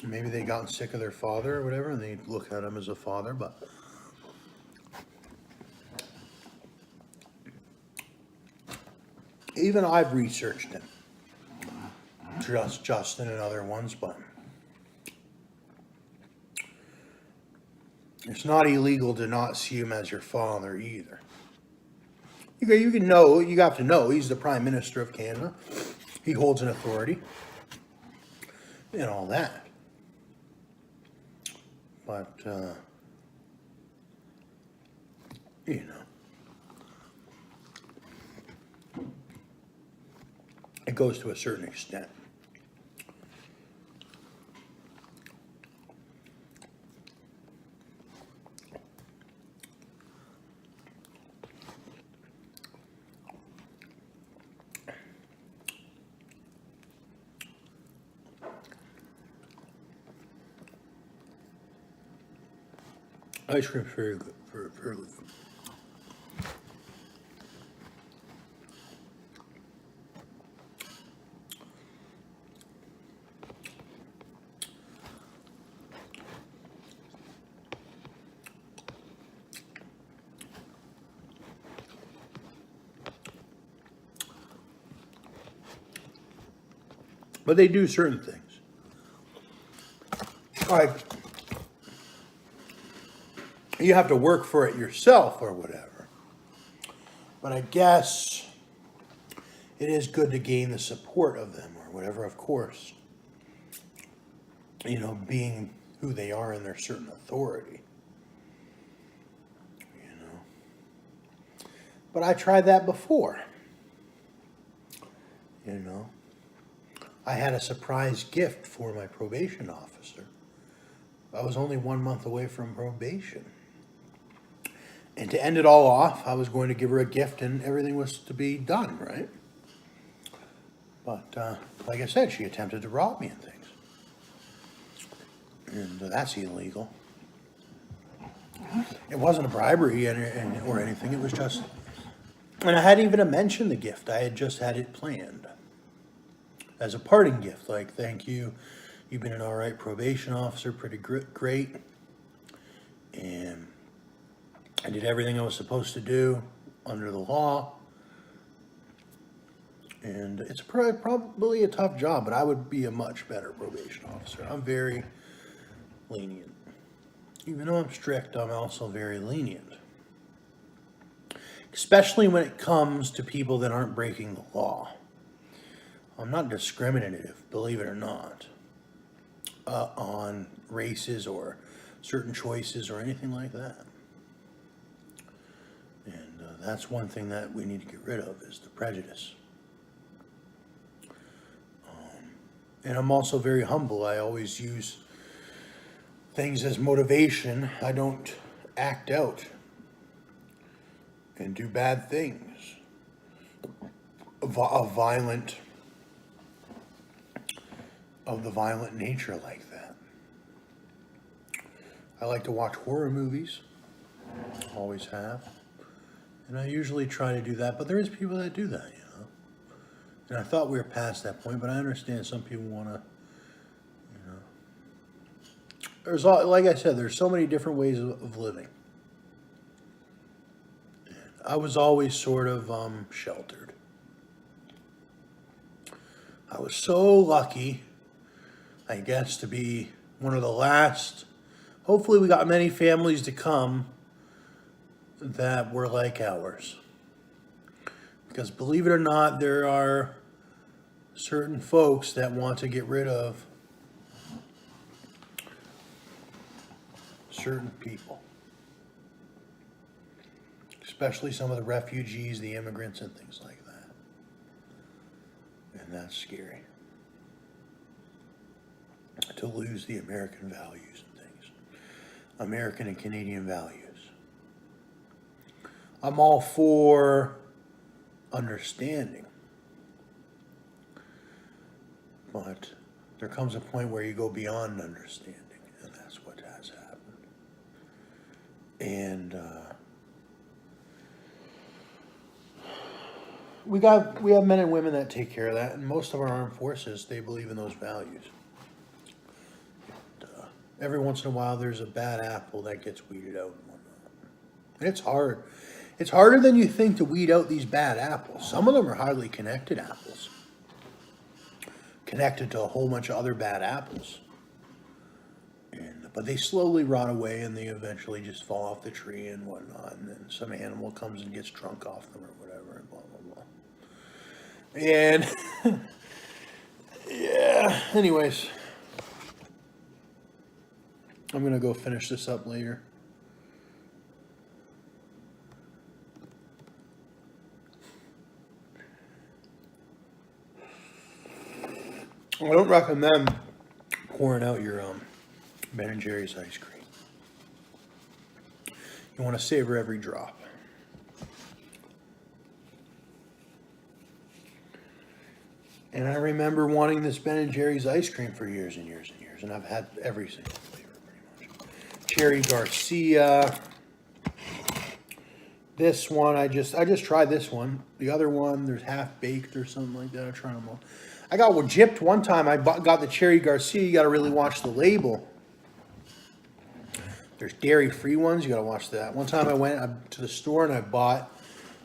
maybe they gotten sick of their father or whatever, and they look at him as a father, but even I've researched him. Just Justin and other ones, but it's not illegal to not see him as your father either. You can know, you have to know, he's the Prime Minister of Canada. He holds an authority and all that. But, you know, it goes to a certain extent. Ice cream's very good, very good. But they do certain things. Like, you have to work for it yourself or whatever. But I guess it is good to gain the support of them or whatever, of course. You know, being who they are in their certain authority. You know. But I tried that before. You know. I had a surprise gift for my probation officer. I was only 1 month away from probation. And to end it all off, I was going to give her a gift and everything was to be done, right? But, like I said, she attempted to rob me and things. And that's illegal. It wasn't a bribery or anything, it was just... And I hadn't even mentioned the gift, I had just had it planned. As a parting gift, like, thank you, you've been an alright probation officer, pretty great. And I did everything I was supposed to do under the law. And it's probably a tough job, but I would be a much better probation officer. I'm very lenient. Even though I'm strict, I'm also very lenient. Especially when it comes to people that aren't breaking the law. I'm not discriminative, believe it or not, on races or certain choices or anything like that. And that's one thing that we need to get rid of is the prejudice. And I'm also very humble. I always use things as motivation. I don't act out and do bad things of the violent nature like that. I like to watch horror movies, always have, and I usually try to do that, but there is people that do that, you know, and I thought we were past that point, but I understand some people want to, you know, there's, like I said, there's so many different ways of living. And I was always sort of sheltered. I was so lucky, I guess, to be one of the last. Hopefully we got many families to come that were like ours. Because believe it or not, there are certain folks that want to get rid of certain people. Especially some of the refugees, the immigrants, and things like that. And that's scary. To lose the American values and things. American and Canadian values. I'm all for understanding. But there comes a point where you go beyond understanding, and that's what has happened. And we have men and women that take care of that, and most of our armed forces, they believe in those values. every once in a while there's a bad apple that gets weeded out and whatnot. And it's hard. It's harder than you think to weed out these bad apples. Some of them are highly connected apples. Connected to a whole bunch of other bad apples. But they slowly rot away and they eventually just fall off the tree and whatnot. And then some animal comes and gets drunk off them or whatever and blah, blah, blah. And yeah, anyways, I'm going to go finish this up later. I don't recommend pouring out your Ben & Jerry's ice cream. You want to savor every drop. And I remember wanting this Ben & Jerry's ice cream for years and years and years, and I've had every single flavor pretty much. Cherry Garcia. This one, I just tried this one. The other one, there's half baked or something like that. I'm trying them all. I got gypped one time. I got the Cherry Garcia. You got to really watch the label. There's dairy-free ones. You got to watch that. One time I went to the store and I bought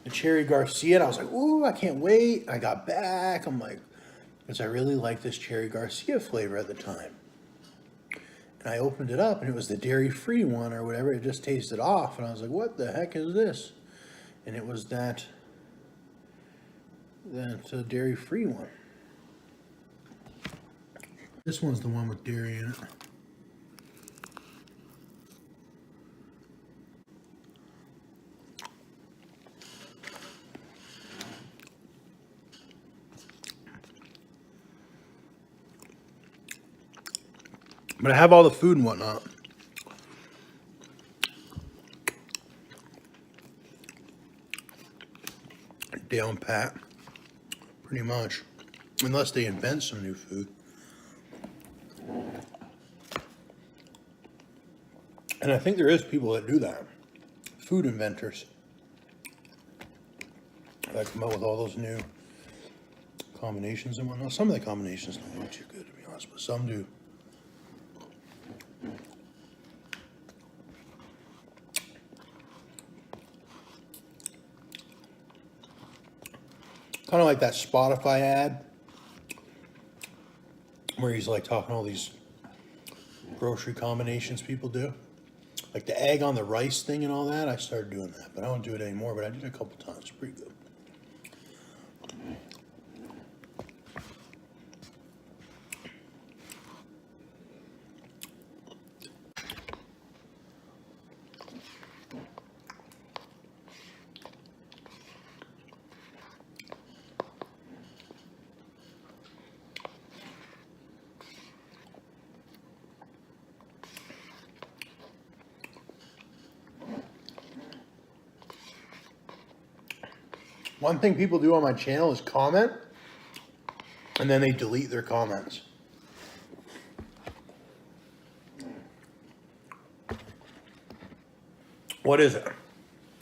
the Cherry Garcia, and I was like, ooh, I can't wait. I got back. I'm like, because I really liked this Cherry Garcia flavor at the time. And I opened it up, and it was the dairy-free one or whatever. It just tasted off, and I was like, what the heck is this? And it was that dairy-free one. This one's the one with dairy in it. But I have all the food and whatnot. Down pat, pretty much. Unless they invent some new food. And I think there is people that do that. Food inventors. That come out with all those new combinations and whatnot. Some of the combinations don't look too good, to be honest, but some do. Kind of like that Spotify ad where he's like talking all these grocery combinations people do. Like the egg on the rice thing and all that. I started doing that, but I don't do it anymore, but I did it a couple times. It's pretty good. One thing people do on my channel is comment, and then they delete their comments. What is it?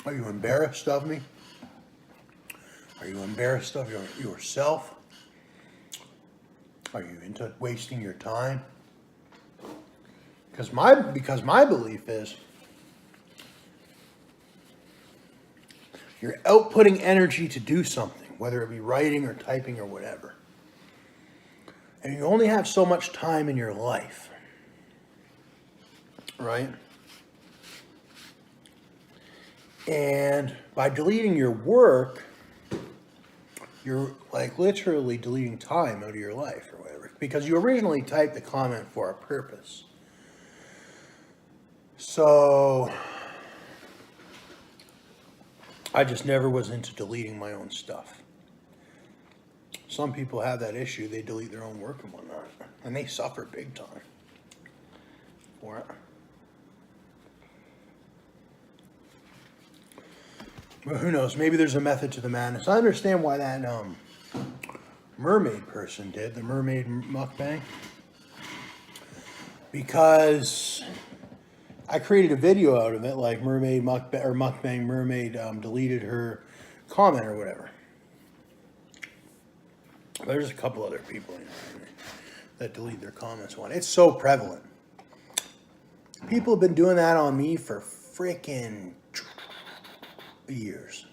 Are you embarrassed of me? Are you embarrassed of yourself? Are you into wasting your time? Because my belief is you're outputting energy to do something, whether it be writing or typing or whatever. And you only have so much time in your life, right? And by deleting your work, you're like literally deleting time out of your life or whatever. Because you originally typed the comment for a purpose. So I just never was into deleting my own stuff. Some people have that issue. They delete their own work and whatnot. And they suffer big time for it. But who knows? Maybe there's a method to the madness. I understand why that mermaid person did, the mermaid mukbang. Because I created a video out of it, like mermaid mukbang mermaid deleted her comment or whatever. There's a couple other people that delete their comments. It's so prevalent. People have been doing that on me for freaking years.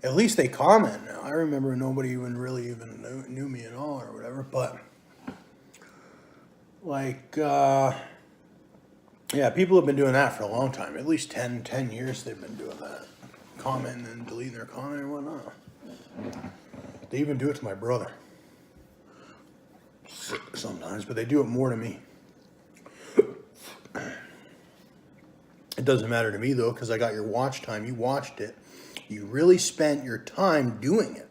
At least they comment now. I remember nobody even really even knew me at all or whatever, but like, yeah, people have been doing that for a long time. At least 10 years they've been doing that. Commenting and deleting their comment and whatnot. They even do it to my brother. Sometimes, but they do it more to me. It doesn't matter to me though, because I got your watch time. You watched it. You really spent your time doing it.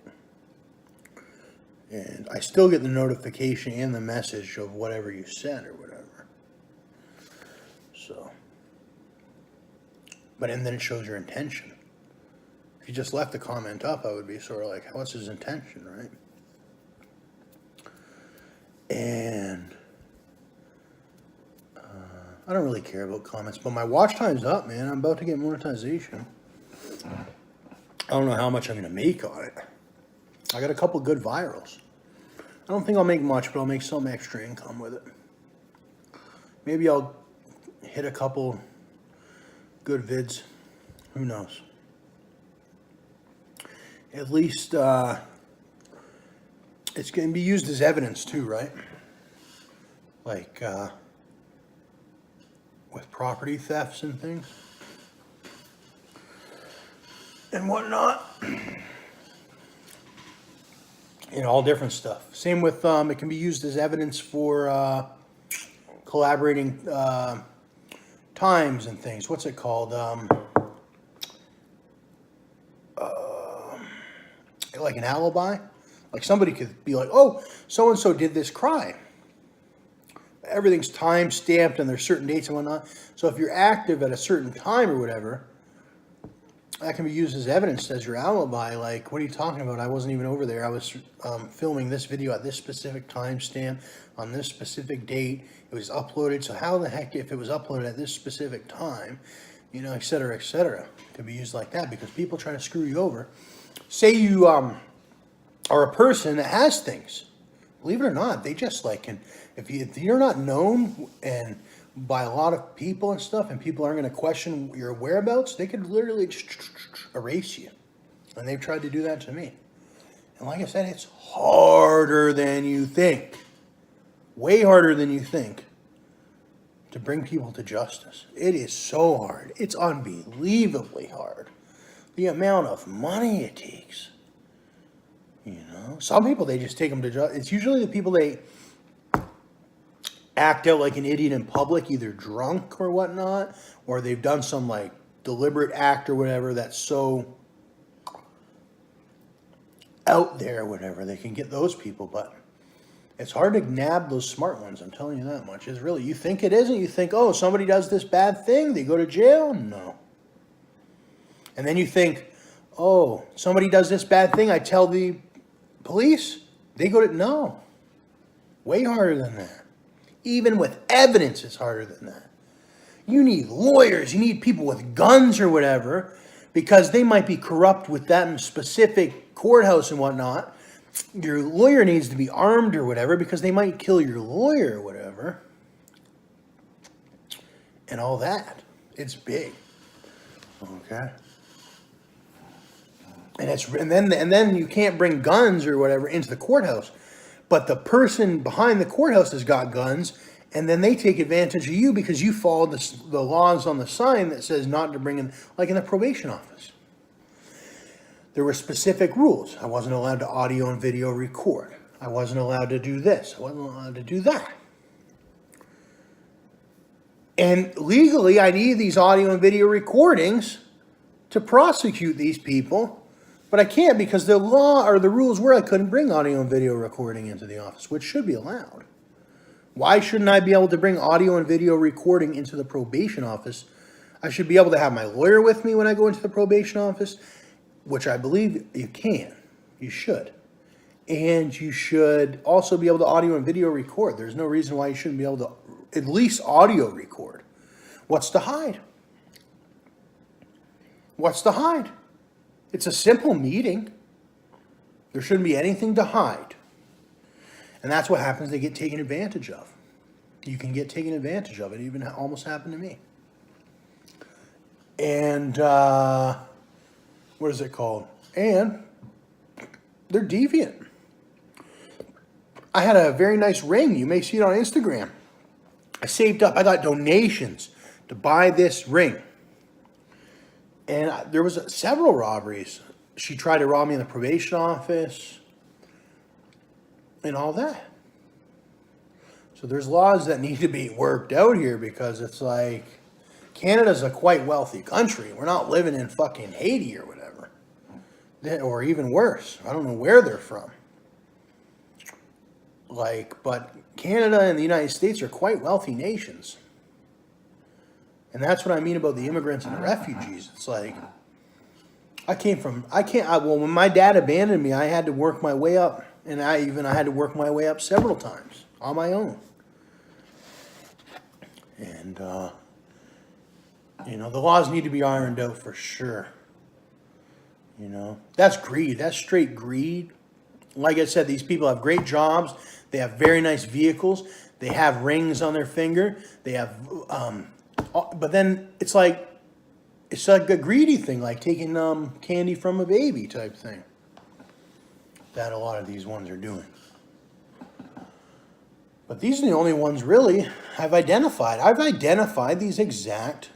And I still get the notification and the message of whatever you said or whatever. So. But and then it shows your intention. If you just left the comment up, I would be sort of like, what's his intention, right? And I don't really care about comments, but my watch time's up, man. I'm about to get monetization. I don't know how much I'm going to make on it. I got a couple good virals. I don't think I'll make much, but I'll make some extra income with it. Maybe I'll hit a couple good vids. Who knows? At least it's going to be used as evidence too, right? Like with property thefts and things and whatnot. And all different stuff. Same with, it can be used as evidence for collaborating times and things. What's it called? Like an alibi. Like somebody could be like, oh, so-and-so did this crime. Everything's time stamped and there's certain dates and whatnot. So if you're active at a certain time or whatever, that can be used as evidence as your alibi. Like, what are you talking about? I wasn't even over there. I was filming this video at this specific timestamp on this specific date. It was uploaded. So how the heck, if it was uploaded at this specific time, you know, et cetera, it could be used like that because people try to screw you over. Say you are a person that has things. Believe it or not, they just like can. If you're not known and by a lot of people and stuff, and people aren't going to question your whereabouts, they could literally just erase you. And they've tried to do that to me. And like I said, it's harder than you think. Way harder than you think to bring people to justice. It is so hard. It's unbelievably hard. The amount of money it takes. You know, some people, they just take them to justice. It's usually the people they act out like an idiot in public, either drunk or whatnot, or they've done some like deliberate act or whatever that's so out there or whatever. They can get those people, but it's hard to nab those smart ones. I'm telling you that much. It's really, you think it isn't? You think, oh, somebody does this bad thing, they go to jail? No. And then you think, oh, somebody does this bad thing, I tell the police, they go to, no. Way harder than that. Even with evidence, it's harder than that. You need lawyers, you need people with guns or whatever, because they might be corrupt with that specific courthouse and whatnot. Your lawyer needs to be armed or whatever, because they might kill your lawyer or whatever. And all that. It's big. Okay. And then you can't bring guns or whatever into the courthouse. But the person behind the courthouse has got guns, and then they take advantage of you because you followed the laws on the sign that says not to bring in, like in the probation office. There were specific rules. I wasn't allowed to audio and video record. I wasn't allowed to do this. I wasn't allowed to do that. And legally, I need these audio and video recordings to prosecute these people. But I can't because the law or the rules were I couldn't bring audio and video recording into the office, which should be allowed. Why shouldn't I be able to bring audio and video recording into the probation office? I should be able to have my lawyer with me when I go into the probation office, which I believe you can. You should. And you should also be able to audio and video record. There's no reason why you shouldn't be able to at least audio record. What's to hide? What's to hide? It's a simple meeting. There shouldn't be anything to hide. And that's what happens. They get taken advantage of. you can get taken advantage of. It even almost happened to me. And what is it called? And they're deviant. I had a very nice ring. You may see it on Instagram. I saved up. I got donations to buy this ring. And there was several robberies. She tried to rob me in the probation office and all that. So there's laws that need to be worked out here, because it's like Canada's a quite wealthy country. We're not living in fucking Haiti or whatever. Or even worse. I don't know where they're from. But Canada and the United States are quite wealthy nations. And that's what I mean about the immigrants and the refugees. It's like, when my dad abandoned me, I had to work my way up. And I had to work my way up several times on my own. And, the laws need to be ironed out for sure. That's greed. That's straight greed. Like I said, these people have great jobs. They have very nice vehicles. They have rings on their finger. They have, but then it's like a greedy thing, like taking candy from a baby type thing. That a lot of these ones are doing. But these are the only ones really I've identified. I've identified these exact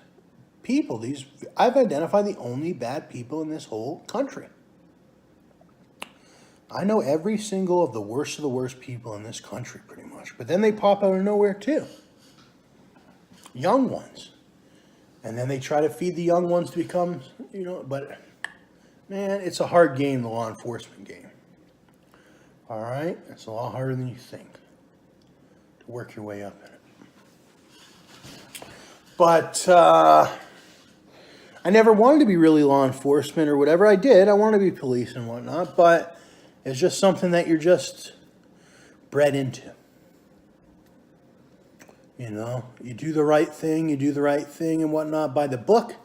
people. I've identified the only bad people in this whole country. I know every single of the worst people in this country pretty much. But then they pop out of nowhere too. Young ones. And then they try to feed the young ones to become, but man, it's a hard game, the law enforcement game. All right? It's a lot harder than you think to work your way up in it. But I never wanted to be really law enforcement or whatever. I did. I wanted to be police and whatnot, but it's just something that you're just bred into. You do the right thing and whatnot by the book.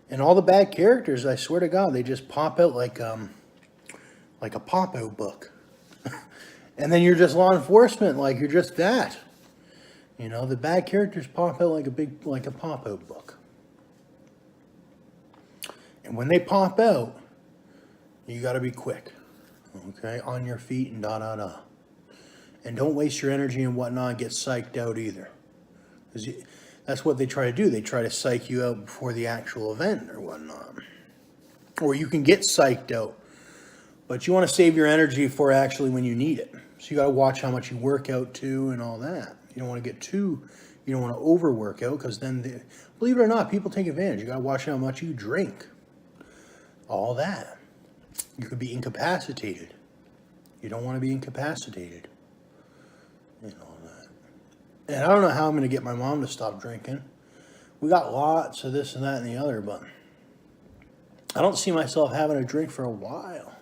And all the bad characters, I swear to God, they just pop out like a pop-out book. And then you're just law enforcement, like you're just that. The bad characters pop out like a pop-out book. And when they pop out, you got to be quick. Okay? On your feet and da-da-da. And don't waste your energy and whatnot, get psyched out either. Because that's what they try to do. They try to psych you out before the actual event or whatnot. Or you can get psyched out. But you want to save your energy for actually when you need it. So you got to watch how much you work out too and all that. You don't want to you don't want to overwork out, because then, believe it or not, people take advantage. You got to watch how much you drink. All that. You could be incapacitated. You don't want to be incapacitated. And all that. And I don't know how I'm going to get my mom to stop drinking. We got lots of this and that and the other, but I don't see myself having a drink for a while.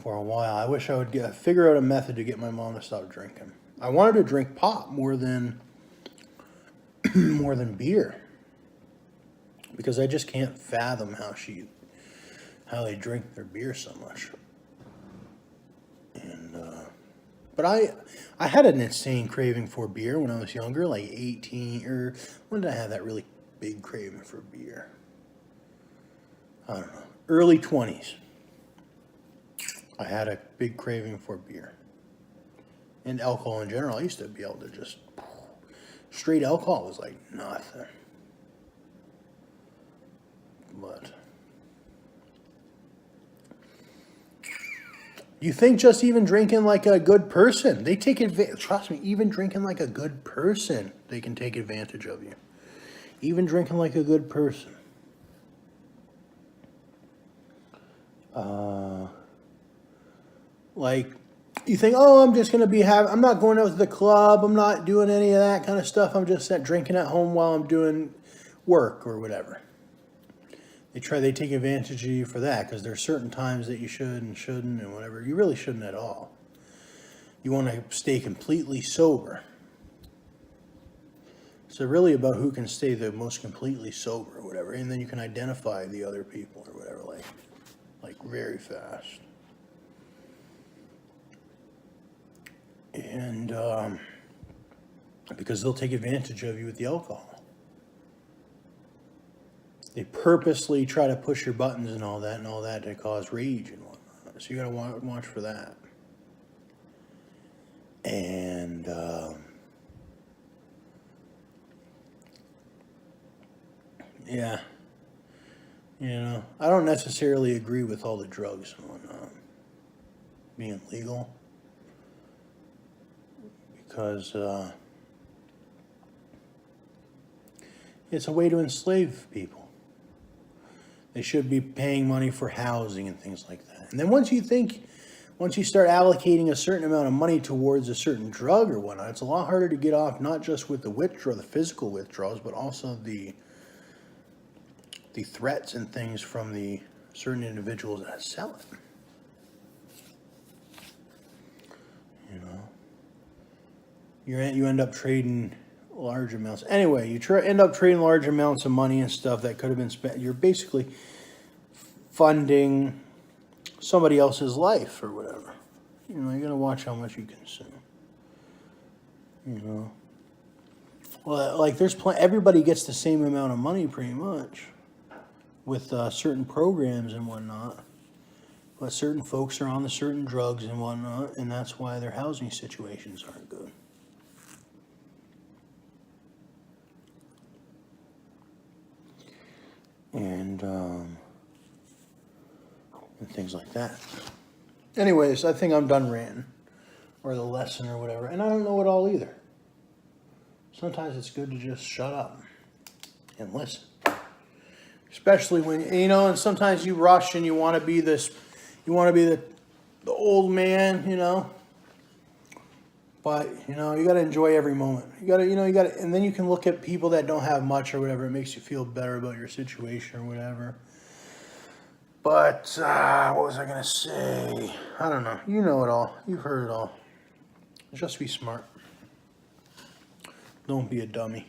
I wish I would figure out a method to get my mom to stop drinking. I wanted to drink pop more than beer, because I just can't fathom how they drink their beer so much. And but I had an insane craving for beer when I was younger, like 18, or when did I have that really big craving for beer? I don't know, early 20s. I had a big craving for beer. And alcohol in general. I used to be able to just... Straight alcohol was like nothing. But... You think just even drinking like a good person, they take advantage... Trust me, even drinking like a good person, they can take advantage of you. Even drinking like a good person. Like, you think, oh, I'm just going to I'm not going out to the club. I'm not doing any of that kind of stuff. I'm just drinking at home while I'm doing work or whatever. They take advantage of you for that, because there's certain times that you should and shouldn't and whatever. You really shouldn't at all. You want to stay completely sober. So really about who can stay the most completely sober or whatever. And then you can identify the other people or whatever, like very fast. And because they'll take advantage of you with the alcohol. They purposely try to push your buttons and all that to cause rage and whatnot. So you gotta watch for that. And yeah, you know, I don't necessarily agree with all the drugs and whatnot being legal, because it's a way to enslave people. They should be paying money for housing and things like that. And then once you start allocating a certain amount of money towards a certain drug or whatnot, it's a lot harder to get off, not just with the withdrawal, the physical withdrawals, but also the threats and things from the certain individuals that sell it. You know, you end up trading large amounts. Anyway, you end up trading large amounts of money and stuff that could have been spent. You're basically funding somebody else's life or whatever. You know, you gotta watch how much you consume. You know, well, like everybody gets the same amount of money pretty much with certain programs and whatnot, but certain folks are on the certain drugs and whatnot, and that's why their housing situations aren't good. And things like that. Anyways, I think I'm done ranting, or the lesson or whatever, and I don't know it all either. Sometimes it's good to just shut up and listen. Especially when, you know, and sometimes you rush and you want to be the old man, you know. But, you know, you got to enjoy every moment. You got to, and then you can look at people that don't have much or whatever. It makes you feel better about your situation or whatever. But, what was I going to say? I don't know. You know it all. You've heard it all. Just be smart. Don't be a dummy.